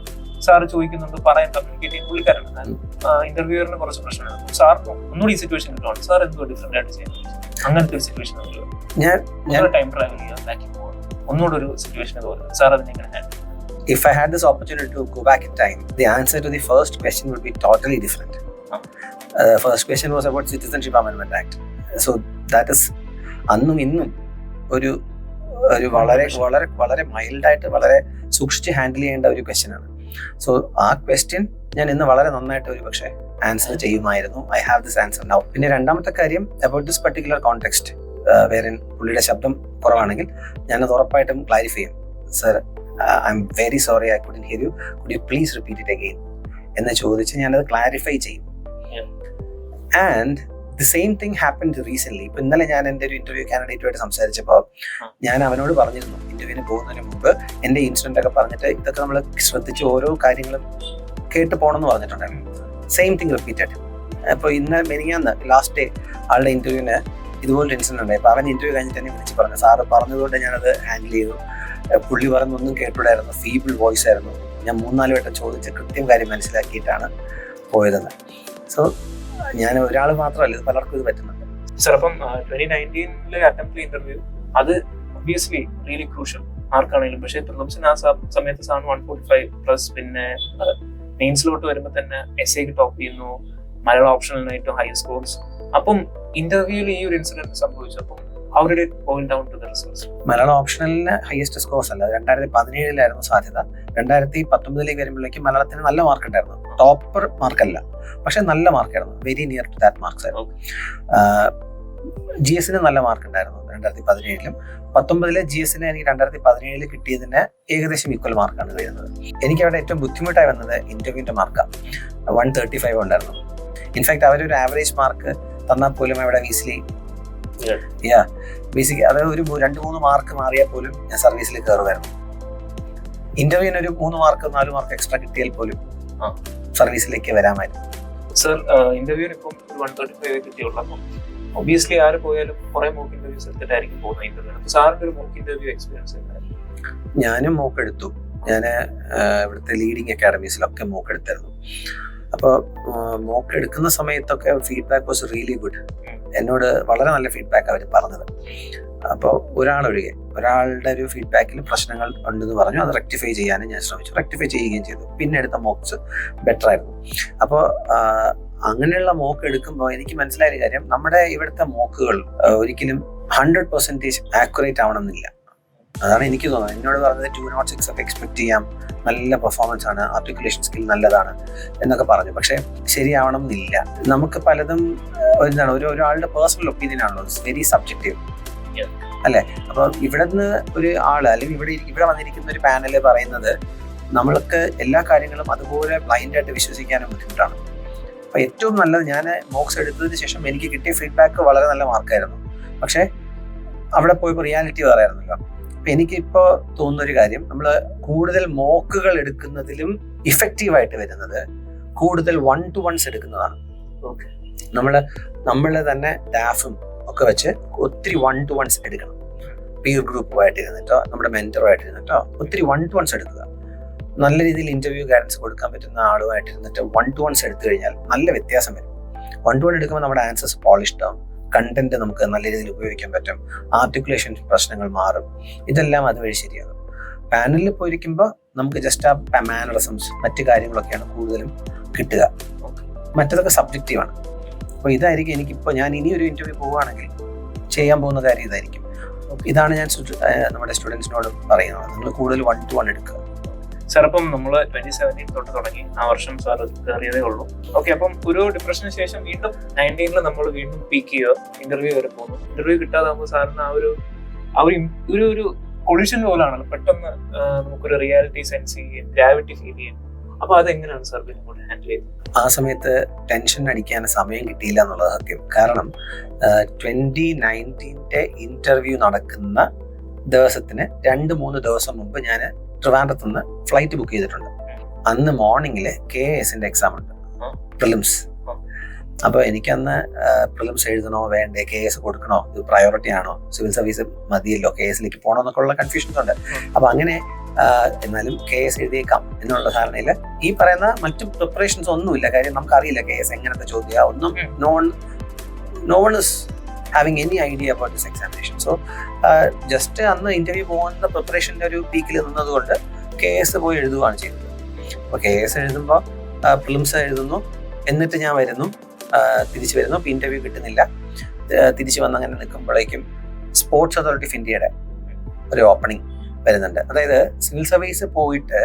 സാർ ചോദിക്കുന്നുണ്ട്, പറയാൻ കമ്മ്യൂണിക്കേറ്റ് ചെയ്യാൻ പുള്ളിക്കാരൻ ഇന്റർവ്യൂവറിന് കുറച്ച് പ്രശ്നമാണ്. സാർ ഒന്നുകൂടി ഈ സിറ്റുവേഷൻ കിട്ടുവാണ്, സാർ എന്തോ ഡിഫറെന്റ് ആയിട്ട് ചെയ്യാൻ അങ്ങനത്തെ ഒരു സിറ്റുവേഷൻ ഞാൻ ടൈം ട്രാവൽ ചെയ്യാം, ബാക്കി പോകാം, ഒന്നുകൂടെ ഒരു സിറ്റുവേഷൻ തോന്നുന്നത് സാർ അതിനെ എങ്ങനെ handle? If I had this opportunity to go back in time, the answer to the first question would be totally different. First question was about Citizenship Amendment Act. So that is അന്നും ഇന്നും ഒരു വളരെ വളരെ വളരെ മൈൽഡായിട്ട് വളരെ സൂക്ഷിച്ച് handle ചെയ്യേണ്ട ഒരു ക്വസ്റ്റ്യൻ ആണ്. സോ ആ ക്വസ്റ്റ്യൻ ഞാൻ ഇന്ന് വളരെ നന്നായിട്ട് ഒരു പക്ഷേ ആൻസർ ചെയ്യുമായിരുന്നു. I have this answer now. പിന്നെ രണ്ടാമത്തെ കാര്യം, അബൌട്ട് ദിസ് പർട്ടിക്കുലർ കോണ്ടെക്സ്റ്റ് വേറെ പുള്ളിയുടെ ശബ്ദം കുറവാണെങ്കിൽ ഞാനത് ഉറപ്പായിട്ടും ക്ലാരിഫൈ ചെയ്യും. Sir, I'm very sorry I couldn't hear you. Could you please repeat it again? എന്ന് ചോദിച്ച് ഞാനത് ക്ലാരിഫൈ ചെയ്യും. And the same thing happened recently. ഇപ്പൊ ഇന്നലെ ഞാൻ എൻ്റെ ഒരു ഇന്റർവ്യൂ കാൻഡിഡേറ്റുമായിട്ട് സംസാരിച്ചപ്പോൾ ഞാൻ അവനോട് പറഞ്ഞിരുന്നു, ഇന്റർവ്യൂവിന് പോകുന്നതിന് മുമ്പ് എൻ്റെ ഇൻസിഡന്റ് ഒക്കെ പറഞ്ഞിട്ട് ഇതൊക്കെ നമ്മൾ ശ്രദ്ധിച്ച് ഓരോ കാര്യങ്ങളും കേട്ട് പോകണമെന്ന് പറഞ്ഞിട്ടുണ്ടായിരുന്നു. Same thing repeated. അപ്പോൾ ഇന്ന് മെനിങ്ങാന്ന് ലാസ്റ്റ് ഡേ ആളുടെ ഇന്റർവ്യൂവിന് ഇതുപോലൊരു ഇൻസിഡന്റ് ഉണ്ടായി. അപ്പോൾ അവൻ ഇന്റർവ്യൂ കഴിഞ്ഞിട്ട് എന്നെ വിളിച്ച് പറഞ്ഞു, സാറ് പറഞ്ഞതുകൊണ്ട് ഞാനത് ഹാൻഡിൽ ചെയ്തു. പുള്ളി പറഞ്ഞൊന്നും കേട്ടുകൂടായിരുന്നു, ഫീബിൾ വോയിസ് ആയിരുന്നു. ഞാൻ 3-4 വട്ടം ചോദിച്ച് കൃത്യം കാര്യം മനസ്സിലാക്കിയിട്ടാണ് പോയതെന്ന്. സോ ഞാൻ ഒരാൾ മാത്രമല്ല, ഇത് പലർക്കും ഇത് പറ്റുന്നുണ്ട്. സർ, അപ്പം 2019 അറ്റംപ്റ്റ് ഇന്റർവ്യൂ അത് ഒബ്വിയസ്ലി റിയലി ക്രൂഷ്യൽ ആർക്കാണെങ്കിലും. പക്ഷേ പ്രിലിംസിന് ആ സമയത്ത് 145+, പിന്നെ മെയിൻസിലോട്ട് വരുമ്പോൾ തന്നെ എസ്ഐക്ക് ടോപ്പ് ചെയ്യുന്നു, മലയാളം ഓപ്ഷണലിന് ഏറ്റവും ഹൈ സ്കോർസ്. അപ്പം ഇന്റർവ്യൂവിൽ ഈ ഒരു ഇൻസിഡന്റ് സംഭവിച്ചപ്പോൾ how did it boil down to the results? Malayalam ഓപ്ഷണലിന് ഹയസ്റ്റ് സ്കോർസ് അല്ല, 2017 സാധ്യത. 2019 വരുമ്പോഴേക്കും മലയാളത്തിന് നല്ല മാർക്ക് ഉണ്ടായിരുന്നു. ടോപ്പർ മാർക്കല്ല, പക്ഷെ നല്ല മാർക്കായിരുന്നു, very near to that marks ആയിരുന്നു. GS നല്ല മാർക്ക് ഉണ്ടായിരുന്നു 2017. 19 GS എനിക്ക് 2017 കിട്ടിയതിന് ഏകദേശം ഈക്വൽ മാർക്കാണ് വരുന്നത്. എനിക്ക് അവിടെ ഏറ്റവും ബുദ്ധിമുട്ടായി വന്നത് ഇന്റർവ്യൂവിന്റെ മാർക്കാണ്. 135 ഉണ്ടായിരുന്നു. ഇൻഫാക്ട് അവരൊരു ആവറേജ് മാർക്ക് തന്നാൽ പോലും അവിടെ ഈസിലി ബേസിക് അതായത് ഒരു 2-3 മാർക്ക് മാറിയാൽ പോലും ഞാൻ സർവീസിൽ കയറുമായിരുന്നു. ഇന്റർവ്യൂവിന് ഒരു 3 മാർക്ക് 4 മാർക്ക് എക്സ്ട്രാ കിട്ടിയാൽ പോലും സർവീസിലേക്ക് വരാമായിരുന്നു. സർ, ഇന്റർവ്യൂവിന് ഇപ്പം 135 കിട്ടിയുള്ളപ്പം ഒബിയസ്ലി ആര് പോയാലും കുറെ മോക്ക് ഇന്റർവ്യൂസ് എടുത്തിട്ടായിരിക്കും പോകുന്ന ഇന്റർവ്യൂ. സാറിന്റെ ഒരു മോക്ക് ഇന്റർവ്യൂ എക്സ്പീരിയൻസ് എന്തായിരുന്നു? ഞാനും മോക്ക് എടുത്തു. ഞാൻ ഇവിടുത്തെ ലീഡിങ് അക്കാഡമീസിലൊക്കെ മോക്ക് എടുത്തായിരുന്നു. അപ്പോൾ മോക്ക് എടുക്കുന്ന സമയത്തൊക്കെ ഫീഡ്ബാക്ക് വാസ് റിയലി ഗുഡ്. എന്നോട് വളരെ നല്ല ഫീഡ്ബാക്ക് അവർ പറഞ്ഞത്. അപ്പോൾ ഒരാളുടെ ഒരു ഫീഡ്ബാക്കിൽ പ്രശ്നങ്ങൾ ഉണ്ടെന്ന് പറഞ്ഞു, അത് റെക്ടിഫൈ ചെയ്യാനും ഞാൻ ശ്രമിച്ചു, റെക്ടിഫൈ ചെയ്യുകയും ചെയ്തു. പിന്നെ എടുത്ത മോക്സ് ബെറ്റർ ആയിരുന്നു. അപ്പോൾ അങ്ങനെയുള്ള മോക്ക് എടുക്കുമ്പോൾ എനിക്ക് മനസ്സിലായ കാര്യം, നമ്മുടെ ഇവിടുത്തെ മോക്കുകൾ ഒരിക്കലും 100% ആക്യുറേറ്റ് ആവണമെന്നില്ല. അതാണ് എനിക്ക് തോന്നുന്നത്. എന്നോട് പറഞ്ഞത് 206 ഒക്കെ എക്സ്പെക്ട് ചെയ്യാം, നല്ല പെർഫോമൻസ് ആണ്, ആർട്ടിക്കുലേഷൻ സ്കിൽ നല്ലതാണ് എന്നൊക്കെ പറഞ്ഞു. പക്ഷെ ശരിയാവണം എന്നില്ല. നമുക്ക് പലതും എന്താണ് ഒരാളുടെ പേഴ്സണൽ ഒപ്പീനിയൻ ആണല്ലോ, ഇറ്റ്സ് വെരി സബ്ജക്റ്റീവ് അല്ലേ. അപ്പോൾ ഇവിടെ നിന്ന് ഒരു ആള് അല്ലെങ്കിൽ ഇവിടെ വന്നിരിക്കുന്ന ഒരു പാനല് പറയുന്നത് നമ്മൾക്ക് എല്ലാ കാര്യങ്ങളും അതുപോലെ ബ്ലൈൻഡായിട്ട് വിശ്വസിക്കാനും ബുദ്ധിമുട്ടാണ്. അപ്പോൾ ഏറ്റവും നല്ലത്, ഞാൻ മോക്സ് എടുത്തതിന് ശേഷം എനിക്ക് കിട്ടിയ ഫീഡ്ബാക്ക് വളരെ നല്ല മാർക്കായിരുന്നു. പക്ഷെ അവിടെ പോയപ്പോൾ റിയാലിറ്റി വേറെ ആയിരുന്നല്ലോ. അപ്പൊ എനിക്കിപ്പോ തോന്നുന്നൊരു കാര്യം, നമ്മൾ കൂടുതൽ മോക്കുകൾ എടുക്കുന്നതിലും ഇഫക്റ്റീവായിട്ട് വരുന്നത് കൂടുതൽ 1-to-1s എടുക്കുന്നതാണ്. നമ്മള് തന്നെ സ്റ്റാഫും ഒക്കെ വെച്ച് ഒത്തിരി 1-to-1s എടുക്കണം. പീർ ഗ്രൂപ്പുമായിട്ട് ഇരുന്നിട്ടോ നമ്മുടെ മെന്ററുമായിട്ട് ഇരുന്നിട്ടോ ഒത്തിരി 1-to-1s എടുക്കുക. നല്ല രീതിയിൽ ഇന്റർവ്യൂ ഗൈഡൻസ് കൊടുക്കാൻ പറ്റുന്ന ആളുമായിട്ട് ഇരുന്നിട്ട് 1-to-1s എടുത്തു കഴിഞ്ഞാൽ നല്ല വ്യത്യാസം വരും. 1-to-1 എടുക്കുമ്പോൾ നമ്മുടെ ആൻസേഴ്സ് പോളിഷ്ഡ് ആവും, കണ്ടന്റ് നമുക്ക് നല്ല രീതിയിൽ ഉപയോഗിക്കാൻ പറ്റും, ആർട്ടിക്കുലേഷൻ പ്രശ്നങ്ങൾ മാറും, ഇതെല്ലാം അതുവഴി ശരിയാകും. പാനലിൽ പോയിരിക്കുമ്പോൾ നമുക്ക് ജസ്റ്റ് ആ മാനറിസംസ് മറ്റു കാര്യങ്ങളൊക്കെയാണ് കൂടുതലും കിട്ടുക. മറ്റതൊക്കെ സബ്ജക്റ്റീവാണ്. അപ്പോൾ ഇതായിരിക്കും എനിക്കിപ്പോൾ ഞാൻ ഇനിയൊരു ഇൻ്റർവ്യൂ പോവുകയാണെങ്കിൽ ചെയ്യാൻ പോകുന്ന കാര്യം ഇതായിരിക്കും. ഇതാണ് ഞാൻ നമ്മുടെ സ്റ്റുഡൻസിനോട് പറയുന്നത്, നിങ്ങൾ കൂടുതൽ 1-to-1 എടുക്കുക. സാർ അപ്പം നമ്മൾ 2017 തൊട്ട് തുടങ്ങി, ആ വർഷം സാർ കയറിയതേ ഉള്ളൂ. ഓക്കെ, അപ്പം ഒരു ഡിപ്രഷന് ശേഷം വീണ്ടും 19 നമ്മൾ വീണ്ടും പീക്ക് ചെയ്യുക, ഇന്റർവ്യൂ വരെ പോകുന്നു. ഇന്റർവ്യൂ കിട്ടാതാകുമ്പോൾ സാറിന് ഒരു കൊളിഷൻ പോലാണല്ലോ, പെട്ടെന്ന് നമുക്കൊരു റിയാലിറ്റി സെൻസ് ചെയ്യും, ഗ്രാവിറ്റി ഫീൽ ചെയ്യും. അപ്പൊ അതെങ്ങനെയാണ് സാർ ഇങ്ങോട്ട് ഹാൻഡിൽ ചെയ്യുന്നത്? ആ സമയത്ത് ടെൻഷൻ അടിക്കാൻ സമയം കിട്ടിയില്ല എന്നുള്ളത് സത്യം. കാരണം 2019 ഇന്റർവ്യൂ നടക്കുന്ന ദിവസത്തിന് 2-3 ദിവസം മുമ്പ് ഞാൻ ട്രിവാൻഡ്രത്ത് നിന്ന് ഫ്ലൈറ്റ് ബുക്ക് ചെയ്തിട്ടുണ്ട്. അന്ന് മോർണിംഗില് KAS എക്സാം ഉണ്ട്, പ്രിലിംസ്. അപ്പോൾ എനിക്കന്ന് പ്രിലിംസ് എഴുതണോ വേണ്ടേ, KAS കൊടുക്കണോ, ഇത് പ്രയോറിറ്റി ആണോ, സിവിൽ സർവീസ് മതിയല്ലോ, KASലേക്ക് പോകണോ എന്നൊക്കെ ഉള്ള കൺഫ്യൂഷൻസ് ഉണ്ട്. അപ്പൊ അങ്ങനെ എന്നാലും KAS എഴുതിയേക്കാം എന്നുള്ള ധാരണയിൽ ഈ പറയുന്ന മറ്റു പ്രിപ്പറേഷൻസ് ഒന്നുമില്ല. കാര്യം നമുക്കറിയില്ല KAS എങ്ങനത്തെ ചോദ്യം ഒന്നും. No one is having any idea about this examination. So just അന്ന് ഇന്റർവ്യൂ പോകുന്ന പ്രിപ്പറേഷൻ്റെ ഒരു പീക്കിൽ നിന്നതുകൊണ്ട് KAS പോയി എഴുതുകയാണ് ചെയ്തത്. അപ്പോൾ KAS എഴുതുമ്പോൾ പ്രിലിംസ് എഴുതുന്നു, എന്നിട്ട് ഞാൻ തിരിച്ചു വരുന്നു. അപ്പോൾ ഇന്റർവ്യൂ കിട്ടുന്നില്ല. തിരിച്ചു വന്ന് അങ്ങനെ നിൽക്കുമ്പോഴേക്കും സ്പോർട്സ് അതോറിറ്റി ഓഫ് ഇന്ത്യയുടെ ഒരു ഓപ്പണിംഗ് വരുന്നുണ്ട്. അതായത് സിവിൽ സർവീസ് പോയിട്ട്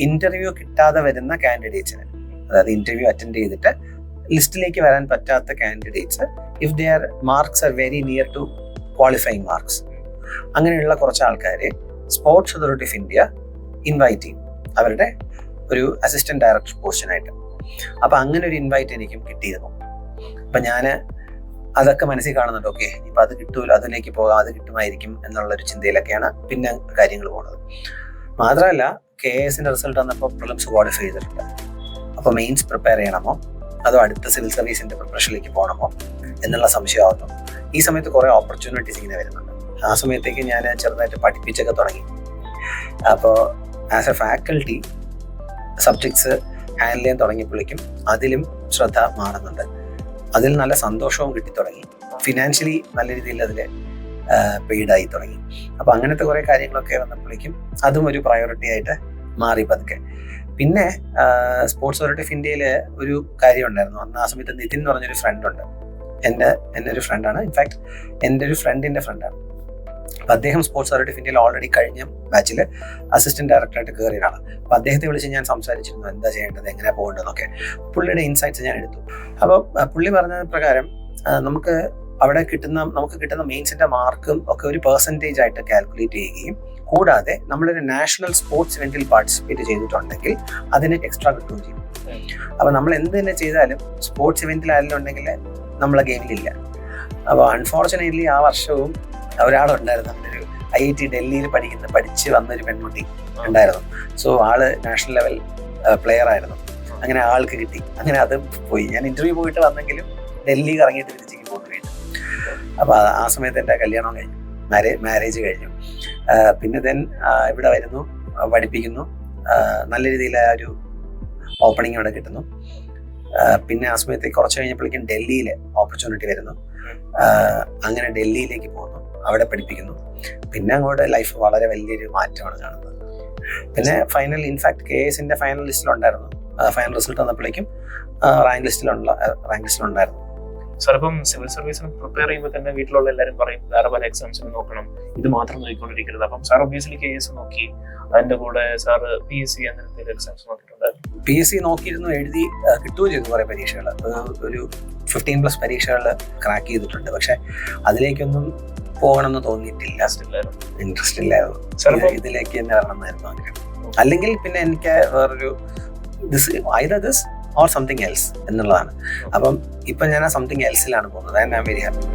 ഇന്റർവ്യൂ കിട്ടാതെ വരുന്ന കാൻഡിഡേറ്റ്സിന്, അതായത് ഇന്റർവ്യൂ അറ്റൻഡ് ചെയ്തിട്ട് ലിസ്റ്റിലേക്ക് വരാൻ പറ്റാത്ത candidates, if there marks are very near to qualifying marks, അങ്ങനെയുള്ള കുറച്ച് ആൾക്കാരെ sports authority of India invite ചെയ്യും അവരുടെ ഒരു അസിസ്റ്റന്റ് ഡയറക്ടർ പോസ്റ്റിനായിട്ട്. അപ്പൊ അങ്ങനെ ഒരു ഇൻവൈറ്റ് എനിക്കും കിട്ടിയിരുന്നു. അപ്പൊ ഞാൻ അതൊക്കെ മനസ്സിൽ കാണുന്നുണ്ട്. ഓക്കെ, ഇപ്പൊ അത് കിട്ടൂല, അതിലേക്ക് പോകാം, അത് കിട്ടുമായിരിക്കും എന്നുള്ളൊരു ചിന്തയിലൊക്കെയാണ് പിന്നെ കാര്യങ്ങൾ പോകുന്നത്. മാത്രമല്ല KASന്റെ റിസൾട്ട് വന്നപ്പോൾ പ്രിലിംസ് ക്വാളിഫൈ ചെയ്തിട്ടുണ്ട്. അപ്പോൾ മെയിൻസ് പ്രിപ്പയർ ചെയ്യണമോ അതോ അടുത്ത സിവിൽ സർവീസിന്റെ പ്രിപ്പറേഷനിലേക്ക് പോകണമോ എന്നുള്ള സംശയമാവുന്നു. ഈ സമയത്ത് കുറെ ഓപ്പർച്യൂണിറ്റീസ് ഇങ്ങനെ വരുന്നുണ്ട്. ആ സമയത്തേക്ക് ഞാൻ ചെറുതായിട്ട് പഠിപ്പിച്ചൊക്കെ തുടങ്ങി. അപ്പോൾ as A faculty subjects handle ചെയ്യാൻ തുടങ്ങിയപ്പോഴേക്കും അതിലും ശ്രദ്ധ മാറുന്നുണ്ട്. അതിൽ നല്ല സന്തോഷവും കിട്ടി തുടങ്ങി. ഫിനാൻഷ്യലി നല്ല രീതിയിൽ അതിൽ പെയ്ഡായി തുടങ്ങി. അപ്പോൾ അങ്ങനത്തെ കുറേ കാര്യങ്ങളൊക്കെ വന്നപ്പോഴേക്കും അതും ഒരു പ്രയോറിറ്റി ആയിട്ട് മാറി പതുക്കെ. പിന്നെ സ്പോർട്സ് അതോറിറ്റി ഓഫ് ഇന്ത്യയിൽ ഒരു കാര്യം ഉണ്ടായിരുന്നു. അന്ന് ആ സമയത്ത് നിതിൻ എന്ന് പറഞ്ഞൊരു ഫ്രണ്ട് ഉണ്ട്, എൻ്റെ ഒരു ഫ്രണ്ടാണ്. ഇൻഫാക്ട് എൻ്റെ ഒരു ഫ്രണ്ടിൻ്റെ ഫ്രണ്ടാണ്. അപ്പം അദ്ദേഹം സ്പോർട്സ് അതോറിറ്റി ഓഫ് ഇന്ത്യയിൽ ഓൾറെഡി കഴിഞ്ഞ ബാച്ചിൽ അസിസ്റ്റന്റ് ഡയറക്ടറായിട്ട് കയറിയതാണ്. അപ്പം അദ്ദേഹത്തെ വിളിച്ച് ഞാൻ സംസാരിച്ചിരുന്നു, എന്താ ചെയ്യേണ്ടത്, എങ്ങനെ പോകേണ്ടതെന്നൊക്കെ. പുള്ളിയുടെ ഇൻസൈറ്റ്സ് ഞാൻ എടുത്തു. അപ്പോൾ പുള്ളി പറഞ്ഞ പ്രകാരം നമുക്ക് കിട്ടുന്ന മെയിൻസിന്റെ മാർക്കും ഒക്കെ ഒരു പെർസെൻറ്റേജ് ആയിട്ട് കാൽക്കുലേറ്റ് ചെയ്യുകയും, കൂടാതെ നമ്മളൊരു നാഷണൽ സ്പോർട്സ് ഇവന്റിൽ പാർട്ടിസിപ്പേറ്റ് ചെയ്തിട്ടുണ്ടെങ്കിൽ അതിന് എക്സ്ട്രാ കിട്ടുകയും ചെയ്യും. അപ്പം നമ്മൾ എന്ത് തന്നെ ചെയ്താലും സ്പോർട്സ് ഇവന്റിൽ ആരെങ്കിലും ഉണ്ടെങ്കിൽ നമ്മളെ ഗെയിമിലില്ല. അപ്പോൾ അൺഫോർച്ചുനേറ്റ്ലി ആ വർഷവും ഒരാളുണ്ടായിരുന്നു, ഒരു IIT ഡൽഹിയിൽ പഠിച്ച് വന്നൊരു പെൺകുട്ടി ഉണ്ടായിരുന്നു. സോ ആള് നാഷണൽ ലെവൽ പ്ലെയർ ആയിരുന്നു. അങ്ങനെ ആൾക്ക് കിട്ടി. അങ്ങനെ അത് പോയി. ഞാൻ ഇന്റർവ്യൂ പോയിട്ട് വന്നെങ്കിലും ഡൽഹി ഇറങ്ങിയിട്ട് തിരിച്ചേക്ക് പോയിട്ട് കഴിഞ്ഞു. അപ്പൊ ആ സമയത്ത് എൻ്റെ കല്യാണം കഴിഞ്ഞു, മാരേജ് കഴിഞ്ഞു. പിന്നെ ഇവിടെ വരുന്നു, പഠിപ്പിക്കുന്നു, നല്ല രീതിയിൽ ആ ഒരു ഓപ്പണിംഗ് അവിടെ കിട്ടുന്നു. പിന്നെ ആ സമയത്ത് കുറച്ച് കഴിഞ്ഞപ്പോഴേക്കും ഡൽഹിയിൽ ഓപ്പർച്യൂണിറ്റി വരുന്നു. അങ്ങനെ ഡൽഹിയിലേക്ക് പോകുന്നു, അവിടെ പഠിപ്പിക്കുന്നു. പിന്നെ അങ്ങോട്ട് ലൈഫ് വളരെ വലിയൊരു മാറ്റമാണ് കാണുന്നത്. പിന്നെ ഇൻഫാക്ട് KASന്റെ ഫൈനൽ ലിസ്റ്റിലുണ്ടായിരുന്നു. ഫൈനൽ റിസൾട്ട് വന്നപ്പോഴേക്കും റാങ്ക് ലിസ്റ്റിലുണ്ടായിരുന്നു. സാർ ഇപ്പം സിവിൽ സർവീസിന് പ്രിപ്പയർ ചെയ്യുമ്പോൾ തന്നെ വീട്ടിലുള്ള എല്ലാവരും പറയും വേറെ പല എക്സാംസിന് നോക്കണം, ഇത് മാത്രം നോക്കിക്കൊണ്ടിരിക്കരുത്. അപ്പം സാർ ഒബ്വിയസ്ലി KAS നോക്കി, അതിന്റെ കൂടെ സാർ PSC അങ്ങനത്തെ എക്സാംസ് നോക്കിയിട്ടുണ്ടായിരുന്നു? PSC നോക്കിയിരുന്നു, എഴുതി കിട്ടുകയും ചെയ്തു കുറെ പരീക്ഷകൾ. ഒരു 15+ പരീക്ഷകൾ ക്രാക്ക് ചെയ്തിട്ടുണ്ട്. പക്ഷെ അതിലേക്കൊന്നും പോകണമെന്ന് തോന്നിയിട്ടില്ല, ഇൻട്രസ്റ്റ് ഇല്ലായിരുന്നു. ഇതിലേക്ക് തന്നെ വരണമെന്നായിരുന്നു ആഗ്രഹം. അല്ലെങ്കിൽ പിന്നെ എനിക്ക് വേറൊരു either this or something else എന്നുള്ളതാണ്. അപ്പം ഇപ്പൊ ഞാൻ ആ സംതിങ് എൽസിലാണ് പോകുന്നത്. And I am very happy.